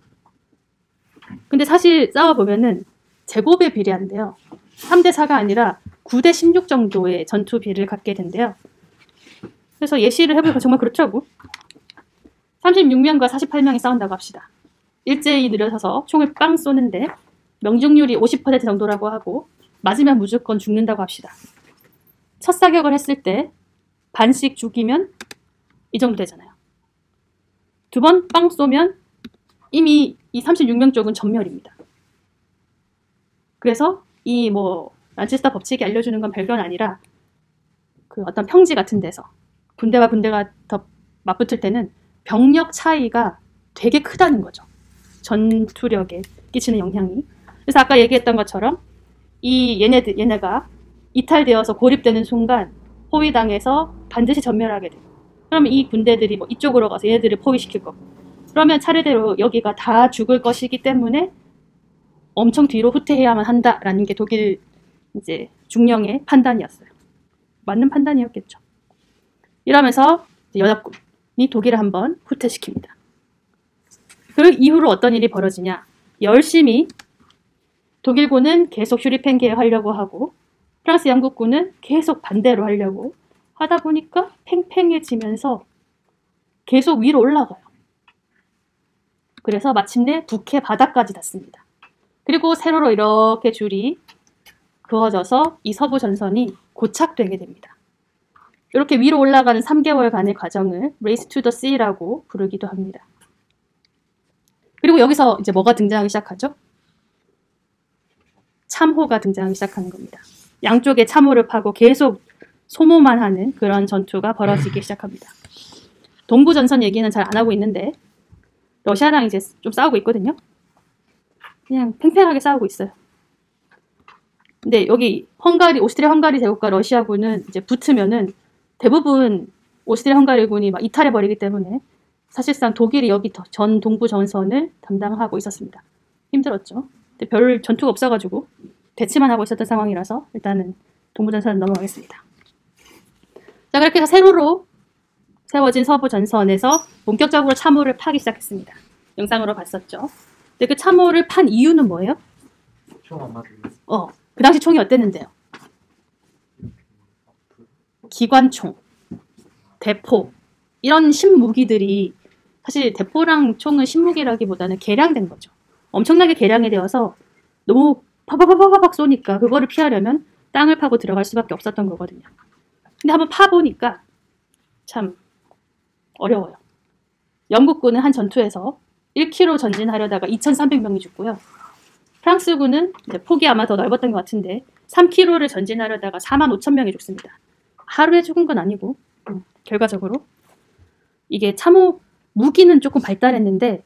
[SPEAKER 1] 근데 사실 싸워보면은 제곱에 비례한데요. 3대4가 아니라 9대16 정도의 전투비를 갖게 된대요. 그래서 예시를 해보니까 정말 그렇더라고. 36명과 48명이 싸운다고 합시다. 일제히 늘어서서 총을 빵 쏘는데 명중률이 50% 정도라고 하고 맞으면 무조건 죽는다고 합시다. 첫 사격을 했을 때 반씩 죽이면 이 정도 되잖아요. 2번 빵 쏘면 이미 이 36명 쪽은 전멸입니다. 그래서 이 란체스터 법칙이 알려주는 건 별건 아니라 그 어떤 평지 같은 데서 군대와 군대가 더 맞붙을 때는 병력 차이가 되게 크다는 거죠. 전투력에 끼치는 영향이. 그래서 아까 얘기했던 것처럼 얘네가 이탈되어서 고립되는 순간 포위당해서 반드시 전멸하게 돼요. 그러면 이 군대들이 뭐 이쪽으로 가서 얘네들을 포위시킬 거고, 그러면 차례대로 여기가 다 죽을 것이기 때문에 엄청 뒤로 후퇴해야만 한다라는 게 독일 이제 중령의 판단이었어요. 맞는 판단이었겠죠. 이러면서 연합군이 독일을 한번 후퇴시킵니다. 그 이후로 어떤 일이 벌어지냐? 열심히 독일군은 계속 슈리펜게에 하려고 하고 프랑스 영국군은 계속 반대로 하려고 하다 보니까 팽팽해지면서 계속 위로 올라가요. 그래서 마침내 북해 바다까지 닿습니다. 그리고 세로로 이렇게 줄이 그어져서 이 서부 전선이 고착되게 됩니다. 이렇게 위로 올라가는 3개월간의 과정을 Race to the Sea라고 부르기도 합니다. 그리고 여기서 이제 뭐가 등장하기 시작하죠? 참호가 등장하기 시작하는 겁니다. 양쪽에 참호를 파고 계속 소모만 하는 그런 전투가 벌어지기 시작합니다. 동부 전선 얘기는 잘 안 하고 있는데 러시아랑 이제 좀 싸우고 있거든요. 그냥 팽팽하게 싸우고 있어요. 근데 여기 오스트리아 헝가리 제국과 러시아군은 이제 붙으면은 대부분 오스트리아 헝가리군이 막 이탈해버리기 때문에 사실상 독일이 여기 전 동부 전선을 담당하고 있었습니다. 힘들었죠. 근데 별 전투가 없어가지고 대치만 하고 있었던 상황이라서 일단은 동부 전선을 넘어가겠습니다. 자, 그렇게 해서 세로로 세워진 서부 전선에서 본격적으로 참호를 파기 시작했습니다. 영상으로 봤었죠. 근데 그 참호를 판 이유는 뭐예요?
[SPEAKER 2] 총 안 맞으면
[SPEAKER 1] 그 당시 총이 어땠는데요? 기관총, 대포, 이런 신무기들이 사실 대포랑 총은 신무기라기보다는 개량된 거죠. 엄청나게 개량이 되어서 너무 파파파파박 쏘니까 그거를 피하려면 땅을 파고 들어갈 수밖에 없었던 거거든요. 근데 한번 파보니까 참 어려워요. 영국군은 한 전투에서 1km 전진하려다가 2,300명이 죽고요. 프랑스군은 폭이 아마 더 넓었던 것 같은데 3km를 전진하려다가 45,000명이 죽습니다. 하루에 죽은 건 아니고 결과적으로 이게 참호 무기는 조금 발달했는데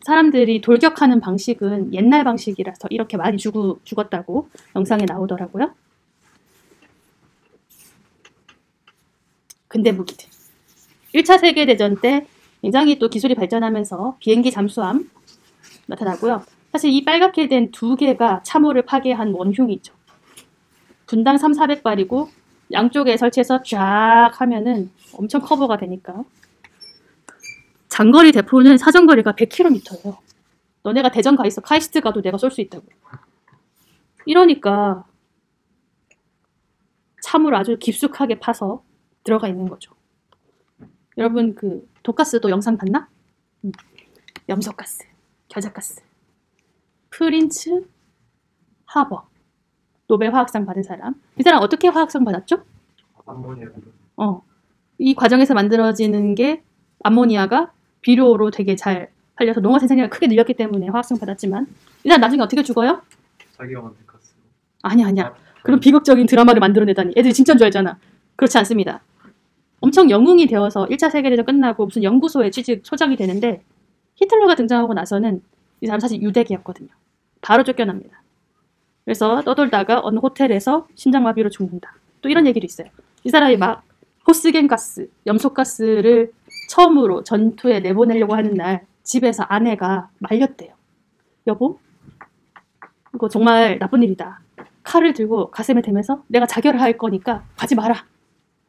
[SPEAKER 1] 사람들이 돌격하는 방식은 옛날 방식이라서 이렇게 많이 죽었다고 영상에 나오더라고요. 근대 무기들. 1차 세계대전 때 굉장히 또 기술이 발전하면서 비행기 잠수함 나타나고요. 사실 이 빨갛게 된 두 개가 참호를 파괴한 원흉이죠. 분당 3,400발이고 양쪽에 설치해서 쫙 하면은 엄청 커버가 되니까. 장거리 대포는 사정거리가 100km예요. 너네가 대전 가 있어. 카이스트 가도 내가 쏠 수 있다고. 이러니까 참호를 아주 깊숙하게 파서 들어가 있는 거죠. 여러분 그 독가스도 영상 봤나? 염소가스, 겨자가스, 프린츠 하버, 노벨 화학상 받은 사람. 이 사람 어떻게 화학상 받았죠?
[SPEAKER 2] 암모니아.
[SPEAKER 1] 이 과정에서 만들어지는 게 암모니아가 비료로 되게 잘 팔려서 농업 생산량을 크게 늘렸기 때문에 화학상 받았지만 이 사람 나중에 어떻게 죽어요?
[SPEAKER 2] 자기가 만든 가스.
[SPEAKER 1] 아니야. 그런 비극적인 드라마를 만들어내다니. 애들이 진짜인 줄 알잖아. 그렇지 않습니다. 엄청 영웅이 되어서 1차 세계대전 끝나고 무슨 연구소에 소장이 되는데 히틀러가 등장하고 나서는 이 사람 사실 유대기였거든요. 바로 쫓겨납니다. 그래서 떠돌다가 어느 호텔에서 심장마비로 죽는다. 또 이런 얘기도 있어요. 이 사람이 막 호스겐가스, 염소가스를 처음으로 전투에 내보내려고 하는 날 집에서 아내가 말렸대요. 여보, 이거 정말 나쁜 일이다. 칼을 들고 가슴에 대면서 내가 자결을 할 거니까 가지 마라.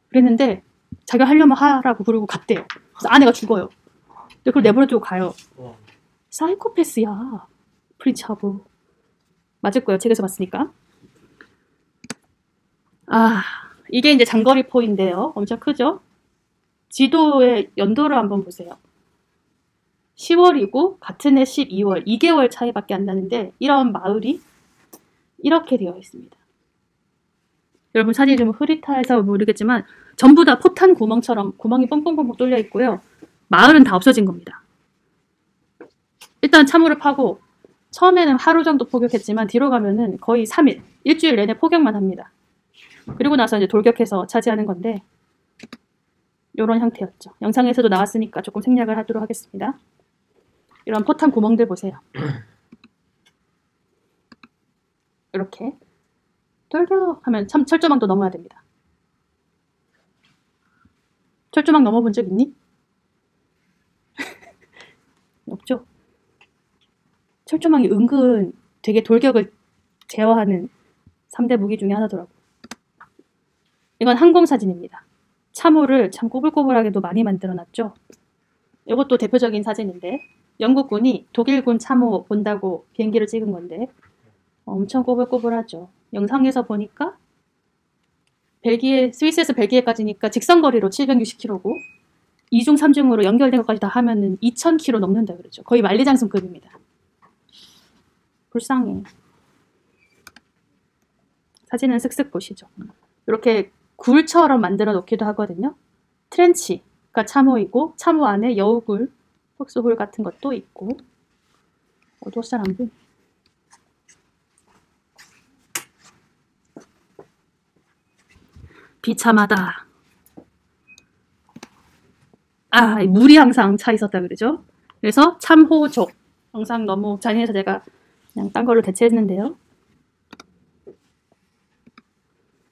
[SPEAKER 1] 그랬는데 자결하려면 하라고 그러고 갔대요. 그래서 아내가 죽어요. 근데 그걸 내버려두고 가요. 사이코패스야. 프린츠 하버. 맞을 거예요. 책에서 봤으니까. 이게 이제 장거리 포인데요. 엄청 크죠? 지도의 연도를 한번 보세요. 10월이고 같은 해 12월, 2개월 차이밖에 안 나는데 이런 마을이 이렇게 되어 있습니다. 여러분 사진이 좀 흐릿해서 모르겠지만 전부 다 포탄 구멍처럼 구멍이 뻥뻥뻥뻥 뚫려 있고요. 마을은 다 없어진 겁니다. 일단 참호를 파고 처음에는 하루 정도 포격했지만 뒤로 가면은 거의 3일, 일주일 내내 포격만 합니다. 그리고 나서 이제 돌격해서 차지하는 건데 이런 형태였죠. 영상에서도 나왔으니까 조금 생략을 하도록 하겠습니다. 이런 포탄 구멍들 보세요. 이렇게 돌격하면 참 철조망도 넘어야 됩니다. 철조망 넘어본 적 있니? 없죠? 철조망이 은근 되게 돌격을 제어하는 3대 무기 중에 하나더라고요. 이건 항공사진입니다. 참호를 참 꼬불꼬불하게도 많이 만들어놨죠. 이것도 대표적인 사진인데 영국군이 독일군 참호 본다고 비행기를 찍은 건데 엄청 꼬불꼬불하죠. 영상에서 보니까 스위스에서 벨기에까지니까 직선거리로 760km고 2중 3중으로 연결된 것까지 다 하면은 2000km 넘는다 그러죠. 거의 만리장성급입니다. 불쌍해. 사진은 쓱쓱 보시죠. 이렇게 굴처럼 만들어 놓기도 하거든요. 트렌치가 참호이고 참호 안에 여우굴, 흑수굴 같은 것도 있고 어두워서 잘 안 보여. 비참하다. 물이 항상 차 있었다 그러죠. 그래서 참호족. 영상 너무 잔인해서 제가 그냥 딴 걸로 대체했는데요.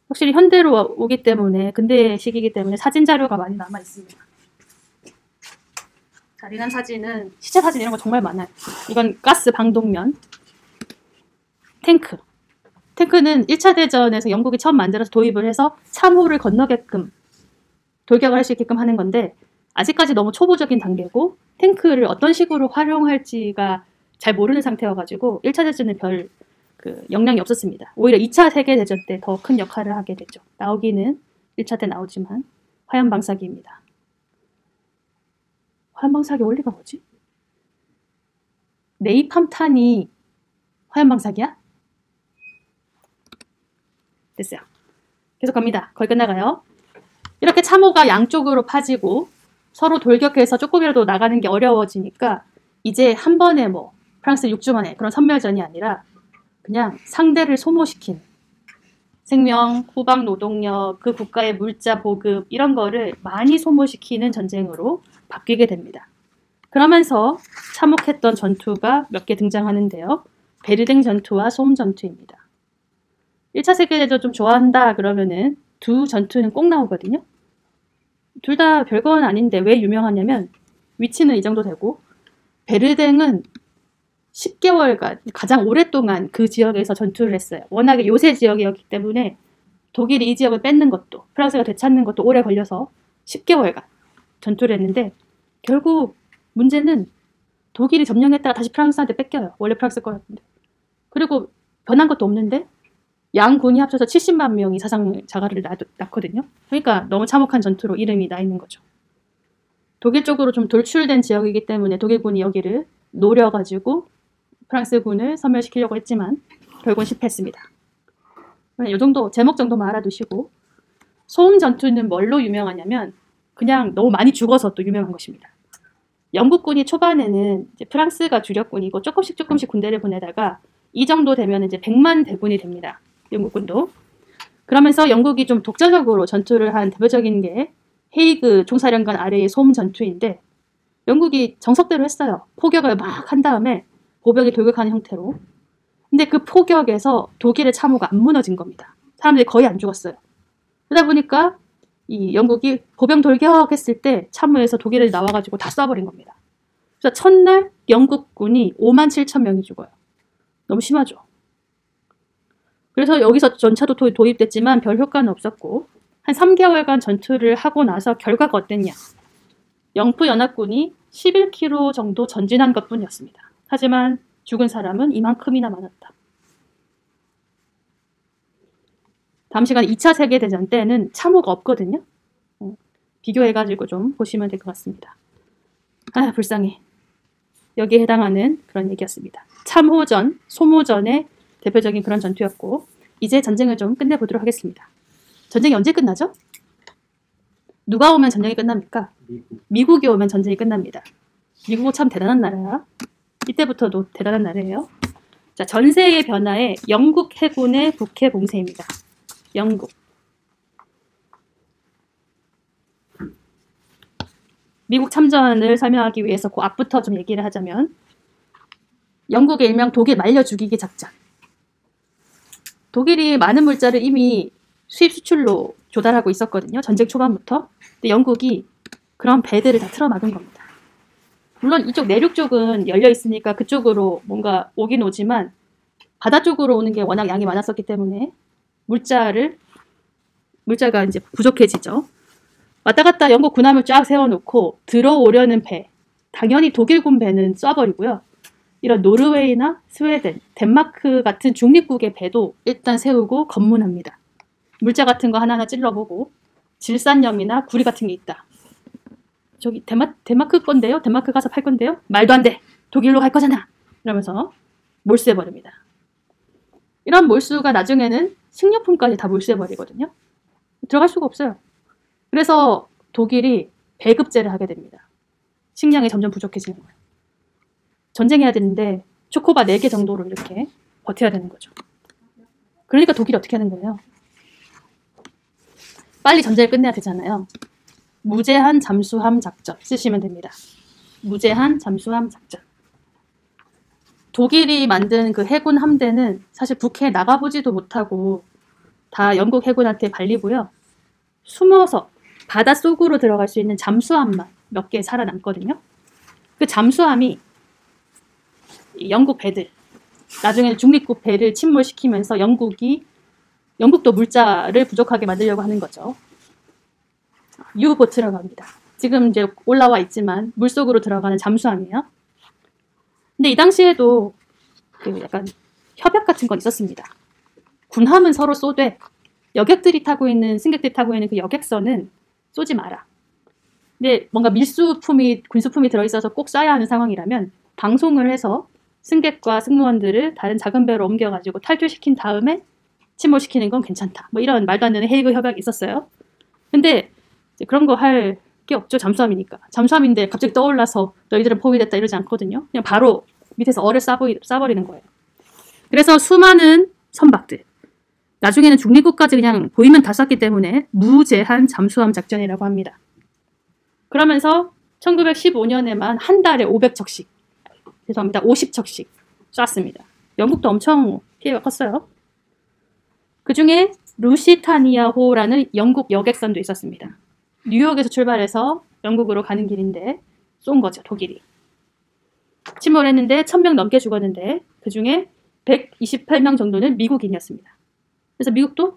[SPEAKER 1] 확실히 현대로 오기 때문에 근대식이기 때문에 사진 자료가 많이 남아 있습니다. 잔인한 사진은 시체 사진 이런 거 정말 많아요. 이건 가스 방독면, 탱크는 1차 대전에서 영국이 처음 만들어서 도입을 해서 참호를 건너게끔 돌격을 할 수 있게끔 하는 건데 아직까지 너무 초보적인 단계고 탱크를 어떤 식으로 활용할지가 잘 모르는 상태여가지고 1차 대전에 별 영향이 없었습니다. 오히려 2차 세계대전 때 더 큰 역할을 하게 되죠. 나오기는 1차 때 나오지만 화염방사기입니다. 화염방사기 원리가 뭐지? 네이팜탄이 화염방사기야? 됐어요. 계속 갑니다. 거의 끝나가요. 이렇게 참호가 양쪽으로 파지고 서로 돌격해서 조금이라도 나가는 게 어려워지니까 이제 한 번에 프랑스 6주 만에 그런 선멸전이 아니라 그냥 상대를 소모시킨 생명, 후방 노동력, 그 국가의 물자 보급 이런 거를 많이 소모시키는 전쟁으로 바뀌게 됩니다. 그러면서 참혹했던 전투가 몇 개 등장하는데요. 베르댕 전투와 소음 전투입니다. 1차 세계대전 좀 좋아한다 그러면은 두 전투는 꼭 나오거든요. 둘 다 별건 아닌데 왜 유명하냐면 위치는 이 정도 되고 베르댕은 10개월간 가장 오랫동안 그 지역에서 전투를 했어요. 워낙에 요새 지역이었기 때문에 독일이 이 지역을 뺏는 것도 프랑스가 되찾는 것도 오래 걸려서 10개월간 전투를 했는데 결국 문제는 독일이 점령했다가 다시 프랑스한테 뺏겨요. 원래 프랑스 거였는데. 그리고 변한 것도 없는데 양군이 합쳐서 70만 명이 사상 자가를 낳거든요. 그러니까 너무 참혹한 전투로 이름이 나 있는 거죠. 독일 쪽으로 좀 돌출된 지역이기 때문에 독일군이 여기를 노려가지고 프랑스군을 섬멸시키려고 했지만 결국은 실패했습니다. 이 정도 제목 정도만 알아두시고 소음 전투는 뭘로 유명하냐면 그냥 너무 많이 죽어서 또 유명한 것입니다. 영국군이 초반에는 이제 프랑스가 주력군이고 조금씩 군대를 보내다가 이 정도 되면 이제 100만 대군이 됩니다. 영국군도. 그러면서 영국이 좀 독자적으로 전투를 한 대표적인 게 헤이그 총사령관 아래의 소음 전투인데 영국이 정석대로 했어요. 포격을 막 한 다음에 보병이 돌격하는 형태로. 근데 그 포격에서 독일의 참호가 안 무너진 겁니다. 사람들이 거의 안 죽었어요. 그러다 보니까 이 영국이 보병 돌격했을 때 참호에서 독일을 나와가지고 다 쏴버린 겁니다. 그래서 첫날 영국군이 57,000명이 죽어요. 너무 심하죠. 그래서 여기서 전차도 도입됐지만 별 효과는 없었고 한 3개월간 전투를 하고 나서 결과가 어땠냐. 영프 연합군이 11km 정도 전진한 것뿐이었습니다. 하지만 죽은 사람은 이만큼이나 많았다. 다음 시간 2차 세계대전 때는 참호가 없거든요. 비교해가지고 좀 보시면 될 것 같습니다. 불쌍해. 여기에 해당하는 그런 얘기였습니다. 참호전, 소모전의 대표적인 그런 전투였고 이제 전쟁을 좀 끝내보도록 하겠습니다. 전쟁이 언제 끝나죠? 누가 오면 전쟁이 끝납니까? 미국이 오면 전쟁이 끝납니다. 미국은 참 대단한 나라야. 이때부터도 대단한 나라예요. 자, 전세의 변화에 영국 해군의 북해 공세입니다. 영국. 미국 참전을 설명하기 위해서 그 앞부터 좀 얘기를 하자면 영국의 일명 독일 말려 죽이기 작전. 독일이 많은 물자를 이미 수입 수출로 조달하고 있었거든요. 전쟁 초반부터. 근데 영국이 그런 배들을 다 틀어막은 겁니다. 물론 이쪽 내륙 쪽은 열려 있으니까 그쪽으로 뭔가 오긴 오지만 바다 쪽으로 오는 게 워낙 양이 많았었기 때문에 물자가 이제 부족해지죠. 왔다 갔다 영국 군함을 쫙 세워놓고 들어오려는 배, 당연히 독일군 배는 쏴버리고요. 이런 노르웨이나 스웨덴, 덴마크 같은 중립국의 배도 일단 세우고 검문합니다. 물자 같은 거 하나하나 찔러보고 질산염이나 구리 같은 게 있다. 저기 덴마크 건데요? 덴마크 가서 팔 건데요? 말도 안 돼! 독일로 갈 거잖아! 이러면서 몰수해버립니다. 이런 몰수가 나중에는 식료품까지 다 몰수해버리거든요. 들어갈 수가 없어요. 그래서 독일이 배급제를 하게 됩니다. 식량이 점점 부족해지는 거예요. 전쟁해야 되는데 초코바 4개 정도로 이렇게 버텨야 되는 거죠. 그러니까 독일이 어떻게 하는 거예요? 빨리 전쟁을 끝내야 되잖아요. 무제한 잠수함 작전 쓰시면 됩니다. 무제한 잠수함 작전. 독일이 만든 그 해군 함대는 사실 북해에 나가보지도 못하고 다 영국 해군한테 발리고요. 숨어서 바닷속으로 들어갈 수 있는 잠수함만 몇 개 살아남거든요. 그 잠수함이 영국 배들, 나중에는 중립국 배를 침몰시키면서 영국도 물자를 부족하게 만들려고 하는 거죠. 유보트라고 합니다. 지금 이제 올라와 있지만 물속으로 들어가는 잠수함이에요. 근데 이 당시에도 그 약간 협약 같은 건 있었습니다. 군함은 서로 쏘되 승객들이 타고 있는 그 여객선은 쏘지 마라. 근데 뭔가 밀수품이, 군수품이 들어있어서 꼭 쏴야 하는 상황이라면 방송을 해서 승객과 승무원들을 다른 작은 배로 옮겨가지고 탈출시킨 다음에 침몰시키는 건 괜찮다. 뭐 이런 말도 안 되는 헤이그 협약이 있었어요. 근데 이제 그런 거 할 게 없죠. 잠수함이니까. 잠수함인데 갑자기 떠올라서 너희들은 포위됐다 이러지 않거든요. 그냥 바로 밑에서 어를 쏴버리는 거예요. 그래서 수많은 선박들, 나중에는 중립국까지 그냥 보이면 다 쐈기 때문에 무제한 잠수함 작전이라고 합니다. 그러면서 1915년에만 한 달에 50척씩 쐈습니다. 영국도 엄청 피해가 컸어요. 그 중에 루시타니아호라는 영국 여객선도 있었습니다. 뉴욕에서 출발해서 영국으로 가는 길인데 쏜 거죠, 독일이. 침몰했는데 1000명 넘게 죽었는데 그 중에 128명 정도는 미국인이었습니다. 그래서 미국도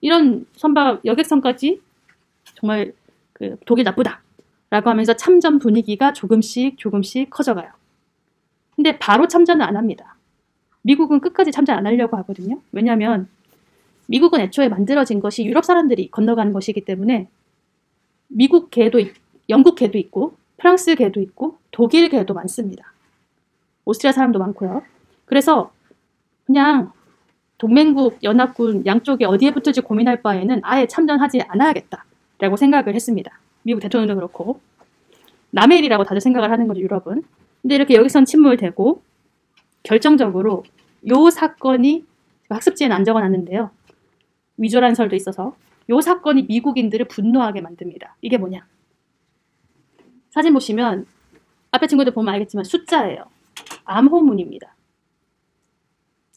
[SPEAKER 1] 이런 선박 여객선까지 정말 독일 나쁘다 라고 하면서 참전 분위기가 조금씩 커져가요. 근데 바로 참전은 안 합니다. 미국은 끝까지 참전 안 하려고 하거든요. 왜냐하면 미국은 애초에 만들어진 것이 유럽 사람들이 건너가는 것이기 때문에 미국 개도 영국 개도 있고 프랑스 개도 있고 독일 개도 많습니다. 오스트리아 사람도 많고요. 그래서 그냥 동맹국 연합군 양쪽에 어디에 붙을지 고민할 바에는 아예 참전하지 않아야겠다라고 생각을 했습니다. 미국 대통령도 그렇고 남의 일이라고 다들 생각을 하는 거죠, 유럽은. 근데 이렇게 여기선 침몰되고 결정적으로 요 사건이 학습지에는 안 적어놨는데요. 위조란 설도 있어서 요 사건이 미국인들을 분노하게 만듭니다. 이게 뭐냐? 사진 보시면 앞에 친구들 보면 알겠지만 숫자예요. 암호문입니다.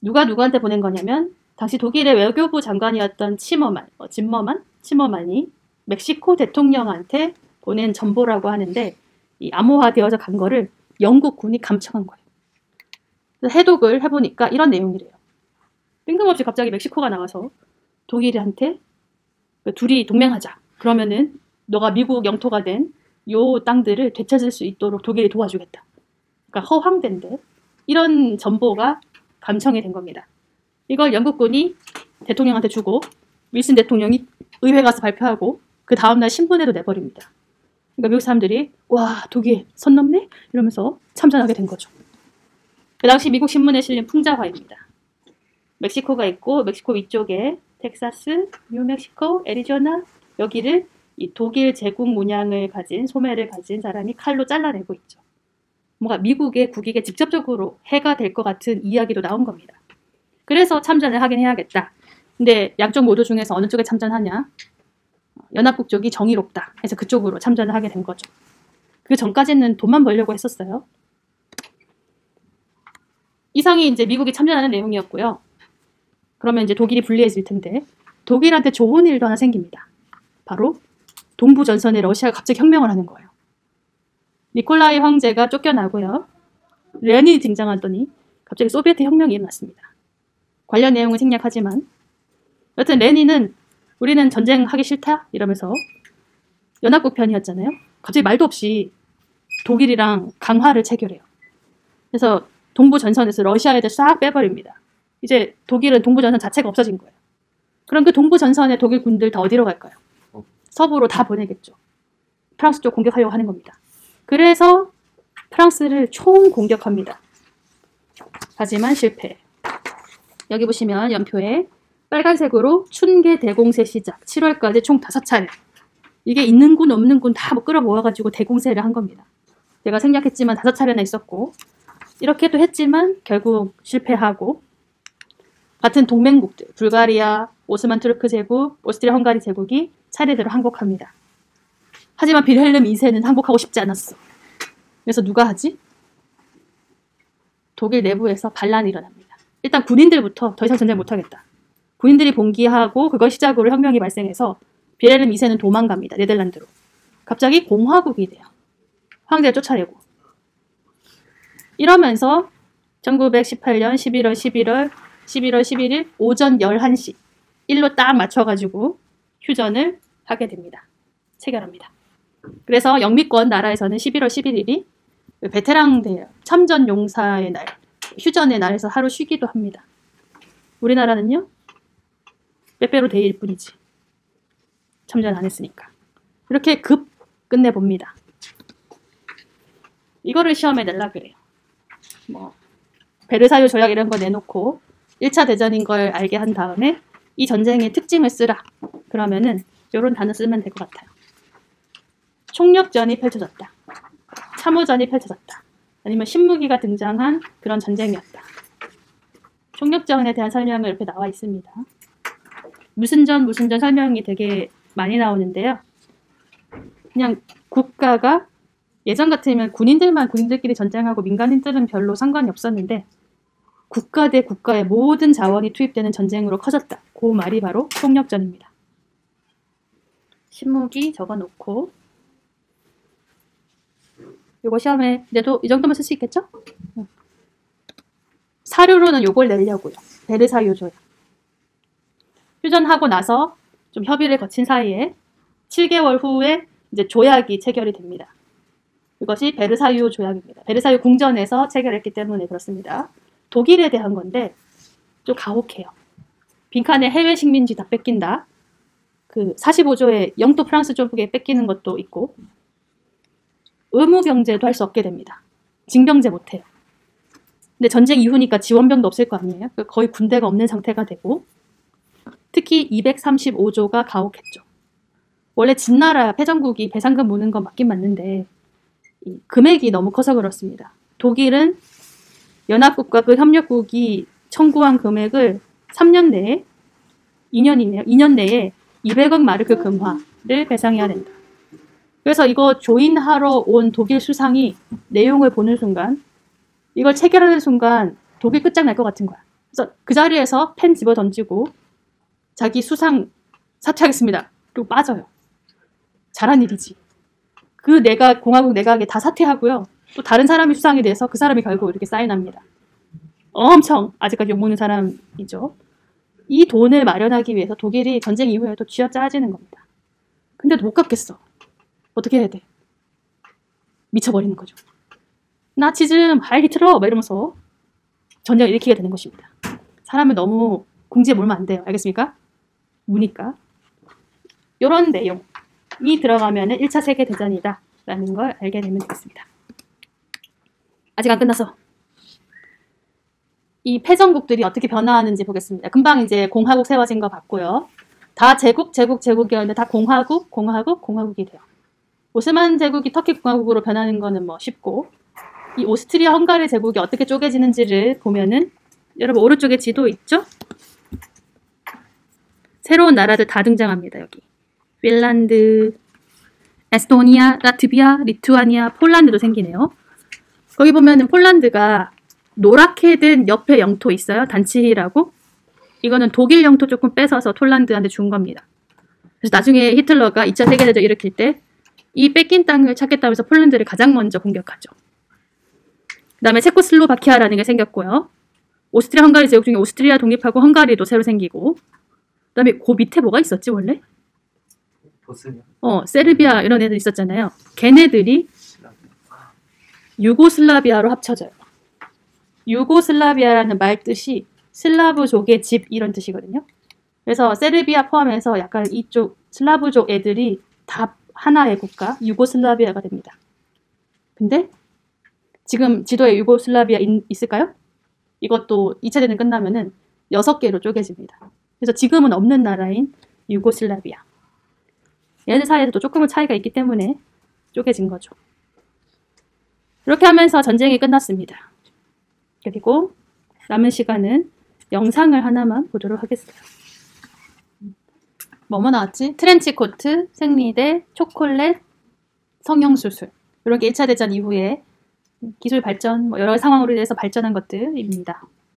[SPEAKER 1] 누가 누구한테 보낸 거냐면 당시 독일의 외교부 장관이었던 치머만이 멕시코 대통령한테 보낸 정보라고 하는데 이 암호화되어서 간 거를 영국군이 감청한 거예요. 그래서 해독을 해보니까 이런 내용이래요. 뜬금없이 갑자기 멕시코가 나와서 독일한테 둘이 동맹하자. 그러면은 너가 미국 영토가 된 요 땅들을 되찾을 수 있도록 독일이 도와주겠다. 그러니까 허황된데 이런 정보가 감청이 된 겁니다. 이걸 영국군이 대통령한테 주고 윌슨 대통령이 의회 가서 발표하고 그 다음날 신문에도 내버립니다. 그러니까 미국 사람들이 와 독일 선 넘네? 이러면서 참전하게 된 거죠. 그 당시 미국 신문에 실린 풍자화입니다. 멕시코가 있고 멕시코 위쪽에 텍사스, 뉴멕시코, 애리조나 여기를 이 독일 제국 문양을 가진 소매를 가진 사람이 칼로 잘라내고 있죠. 뭔가 미국의 국익에 직접적으로 해가 될 것 같은 이야기도 나온 겁니다. 그래서 참전을 하긴 해야겠다. 근데 양쪽 모두 중에서 어느 쪽에 참전하냐? 연합국 쪽이 정의롭다 해서 그쪽으로 참전을 하게 된 거죠. 그 전까지는 돈만 벌려고 했었어요. 이상이 이제 미국이 참전하는 내용이었고요. 그러면 이제 독일이 불리해질 텐데 독일한테 좋은 일도 하나 생깁니다. 바로 동부 전선에 러시아가 갑자기 혁명을 하는 거예요. 니콜라이 황제가 쫓겨나고요. 레닌이 등장하더니 갑자기 소비에트 혁명이 일어났습니다. 관련 내용은 생략하지만 여튼 레닌은 우리는 전쟁하기 싫다 이러면서 연합국 편이었잖아요. 갑자기 말도 없이 독일이랑 강화를 체결해요. 그래서 동부 전선에서 러시아 애들 싹 빼버립니다. 이제 독일은 동부 전선 자체가 없어진 거예요. 그럼 그 동부 전선의 독일 군들 다 어디로 갈까요? 서부로 다 보내겠죠. 프랑스 쪽 공격하려고 하는 겁니다. 그래서 프랑스를 총 공격합니다. 하지만 실패. 여기 보시면 연표에 빨간색으로 춘계 대공세 시작 7월까지 총 5차례. 이게 있는 군 없는 군 다 끌어 모아가지고 대공세를 한 겁니다. 제가 생략했지만 5차례나 있었고 이렇게 또 했지만 결국 실패하고 같은 동맹국들 불가리아, 오스만 투르크 제국, 오스트리아 헝가리 제국이 차례대로 항복합니다. 하지만 빌헬름 2세는 항복하고 싶지 않았어. 그래서 누가 하지? 독일 내부에서 반란이 일어납니다. 일단 군인들부터 더 이상 전쟁 못하겠다. 군인들이 봉기하고 그걸 시작으로 혁명이 발생해서 빌헬름 2세는 도망갑니다. 네덜란드로. 갑자기 공화국이 돼요. 황제를 쫓아내고. 이러면서 1918년 11월 11일 오전 11시 일로 딱 맞춰가지고 휴전을 하게 됩니다. 체결합니다. 그래서 영미권 나라에서는 11월 11일이 베테랑 대 참전 용사의 날, 휴전의 날에서 하루 쉬기도 합니다. 우리나라는요? 빼빼로 데이일 뿐이지. 참전 안 했으니까. 이렇게 급 끝내봅니다. 이거를 시험에 내려 그래요. 뭐 베르사유 조약 이런 거 내놓고 1차 대전인 걸 알게 한 다음에 이 전쟁의 특징을 쓰라. 그러면은 이런 단어 쓰면 될 것 같아요. 총력전이 펼쳐졌다. 참호전이 펼쳐졌다. 아니면 신무기가 등장한 그런 전쟁이었다. 총력전에 대한 설명이 이렇게 나와 있습니다. 무슨 전 설명이 되게 많이 나오는데요. 그냥 국가가 예전 같으면 군인들끼리 전쟁하고 민간인들은 별로 상관이 없었는데 국가 대 국가의 모든 자원이 투입되는 전쟁으로 커졌다. 그 말이 바로 총력전입니다. 신무기 적어놓고 요거 시험에 이제도 이 정도만 쓸 수 있겠죠? 사료로는 요걸 내려고요. 베르사유 조약. 휴전하고 나서 좀 협의를 거친 사이에 7개월 후에 이제 조약이 체결이 됩니다. 이것이 베르사유 조약입니다. 베르사유 궁전에서 체결했기 때문에 그렇습니다. 독일에 대한 건데 좀 가혹해요. 빈칸에 해외 식민지 다 뺏긴다. 그 45조의 영토 프랑스 쪽에 뺏기는 것도 있고 의무 병제도 할 수 없게 됩니다. 징병제 못해요. 근데 전쟁 이후니까 지원병도 없을 거 아니에요. 거의 군대가 없는 상태가 되고 특히 235조가 가혹했죠. 원래 진나라 패전국이 배상금 무는 건 맞긴 맞는데 이 금액이 너무 커서 그렇습니다. 독일은 연합국과 그 협력국이 청구한 금액을 3년 내에 2년 내에 200억 마르크 금화를 배상해야 된다. 그래서 이거 조인하러 온 독일 수상이 내용을 보는 순간 이걸 체결하는 순간 독일 끝장날 것 같은 거야. 그래서 그 자리에서 펜 집어 던지고 자기 수상 사퇴하겠습니다. 그리고 빠져요. 잘한 일이지. 그 공화국 내각에 다 사퇴하고요. 또 다른 사람이 수상이 돼서 그 사람이 결국 이렇게 사인합니다. 엄청 아직까지 욕먹는 사람이죠. 이 돈을 마련하기 위해서 독일이 전쟁 이후에도 쥐어짜지는 겁니다. 근데도 못 갚겠어. 어떻게 해야 돼? 미쳐버리는 거죠. 나치즘, 하이 히틀러 막 이러면서 전쟁을 일으키게 되는 것입니다. 사람을 너무 궁지에 몰면 안 돼요. 알겠습니까? 무니까. 이런 내용이 들어가면 1차 세계대전이다 라는 걸 알게 되면 되겠습니다. 아직 안 끝났어. 이 패전국들이 어떻게 변화하는지 보겠습니다. 금방 이제 공화국 세워진 거 봤고요. 다 제국이었는데 다 공화국이 돼요. 오스만 제국이 터키 공화국으로 변하는 거는 뭐 쉽고 이 오스트리아 헝가리 제국이 어떻게 쪼개지는지를 보면은 여러분 오른쪽에 지도 있죠? 새로운 나라들 다 등장합니다. 여기 핀란드, 에스토니아, 라트비아, 리투아니아, 폴란드도 생기네요. 거기 보면은 폴란드가 노랗게 된 옆에 영토 있어요. 단치히라고. 이거는 독일 영토 조금 뺏어서 폴란드한테 준 겁니다. 그래서 나중에 히틀러가 2차 세계대전 일으킬 때 이 뺏긴 땅을 찾겠다고 해서 폴란드를 가장 먼저 공격하죠. 그 다음에 체코슬로바키아라는 게 생겼고요. 오스트리아 헝가리 제국 중에 오스트리아 독립하고 헝가리도 새로 생기고, 그 다음에 그 밑에 뭐가 있었지 원래?
[SPEAKER 2] 보스니아.
[SPEAKER 1] 세르비아 이런 애들 있었잖아요. 걔네들이 유고슬라비아로 합쳐져요. 유고슬라비아라는 말 뜻이 슬라브족의 집 이런 뜻이거든요. 그래서 세르비아 포함해서 약간 이쪽 슬라브족 애들이 다 하나의 국가 유고슬라비아가 됩니다. 근데 지금 지도에 유고슬라비아 있을까요? 이것도 2차 대전 끝나면은 6개로 쪼개집니다. 그래서 지금은 없는 나라인 유고슬라비아. 얘네들 사이에도 조금은 차이가 있기 때문에 쪼개진 거죠. 이렇게 하면서 전쟁이 끝났습니다. 그리고 남은 시간은 영상을 하나만 보도록 하겠습니다. 뭐뭐 나왔지? 트렌치코트, 생리대, 초콜릿, 성형수술. 이렇게 1차 대전 이후에 기술 발전, 여러 상황으로 인해서 발전한 것들입니다.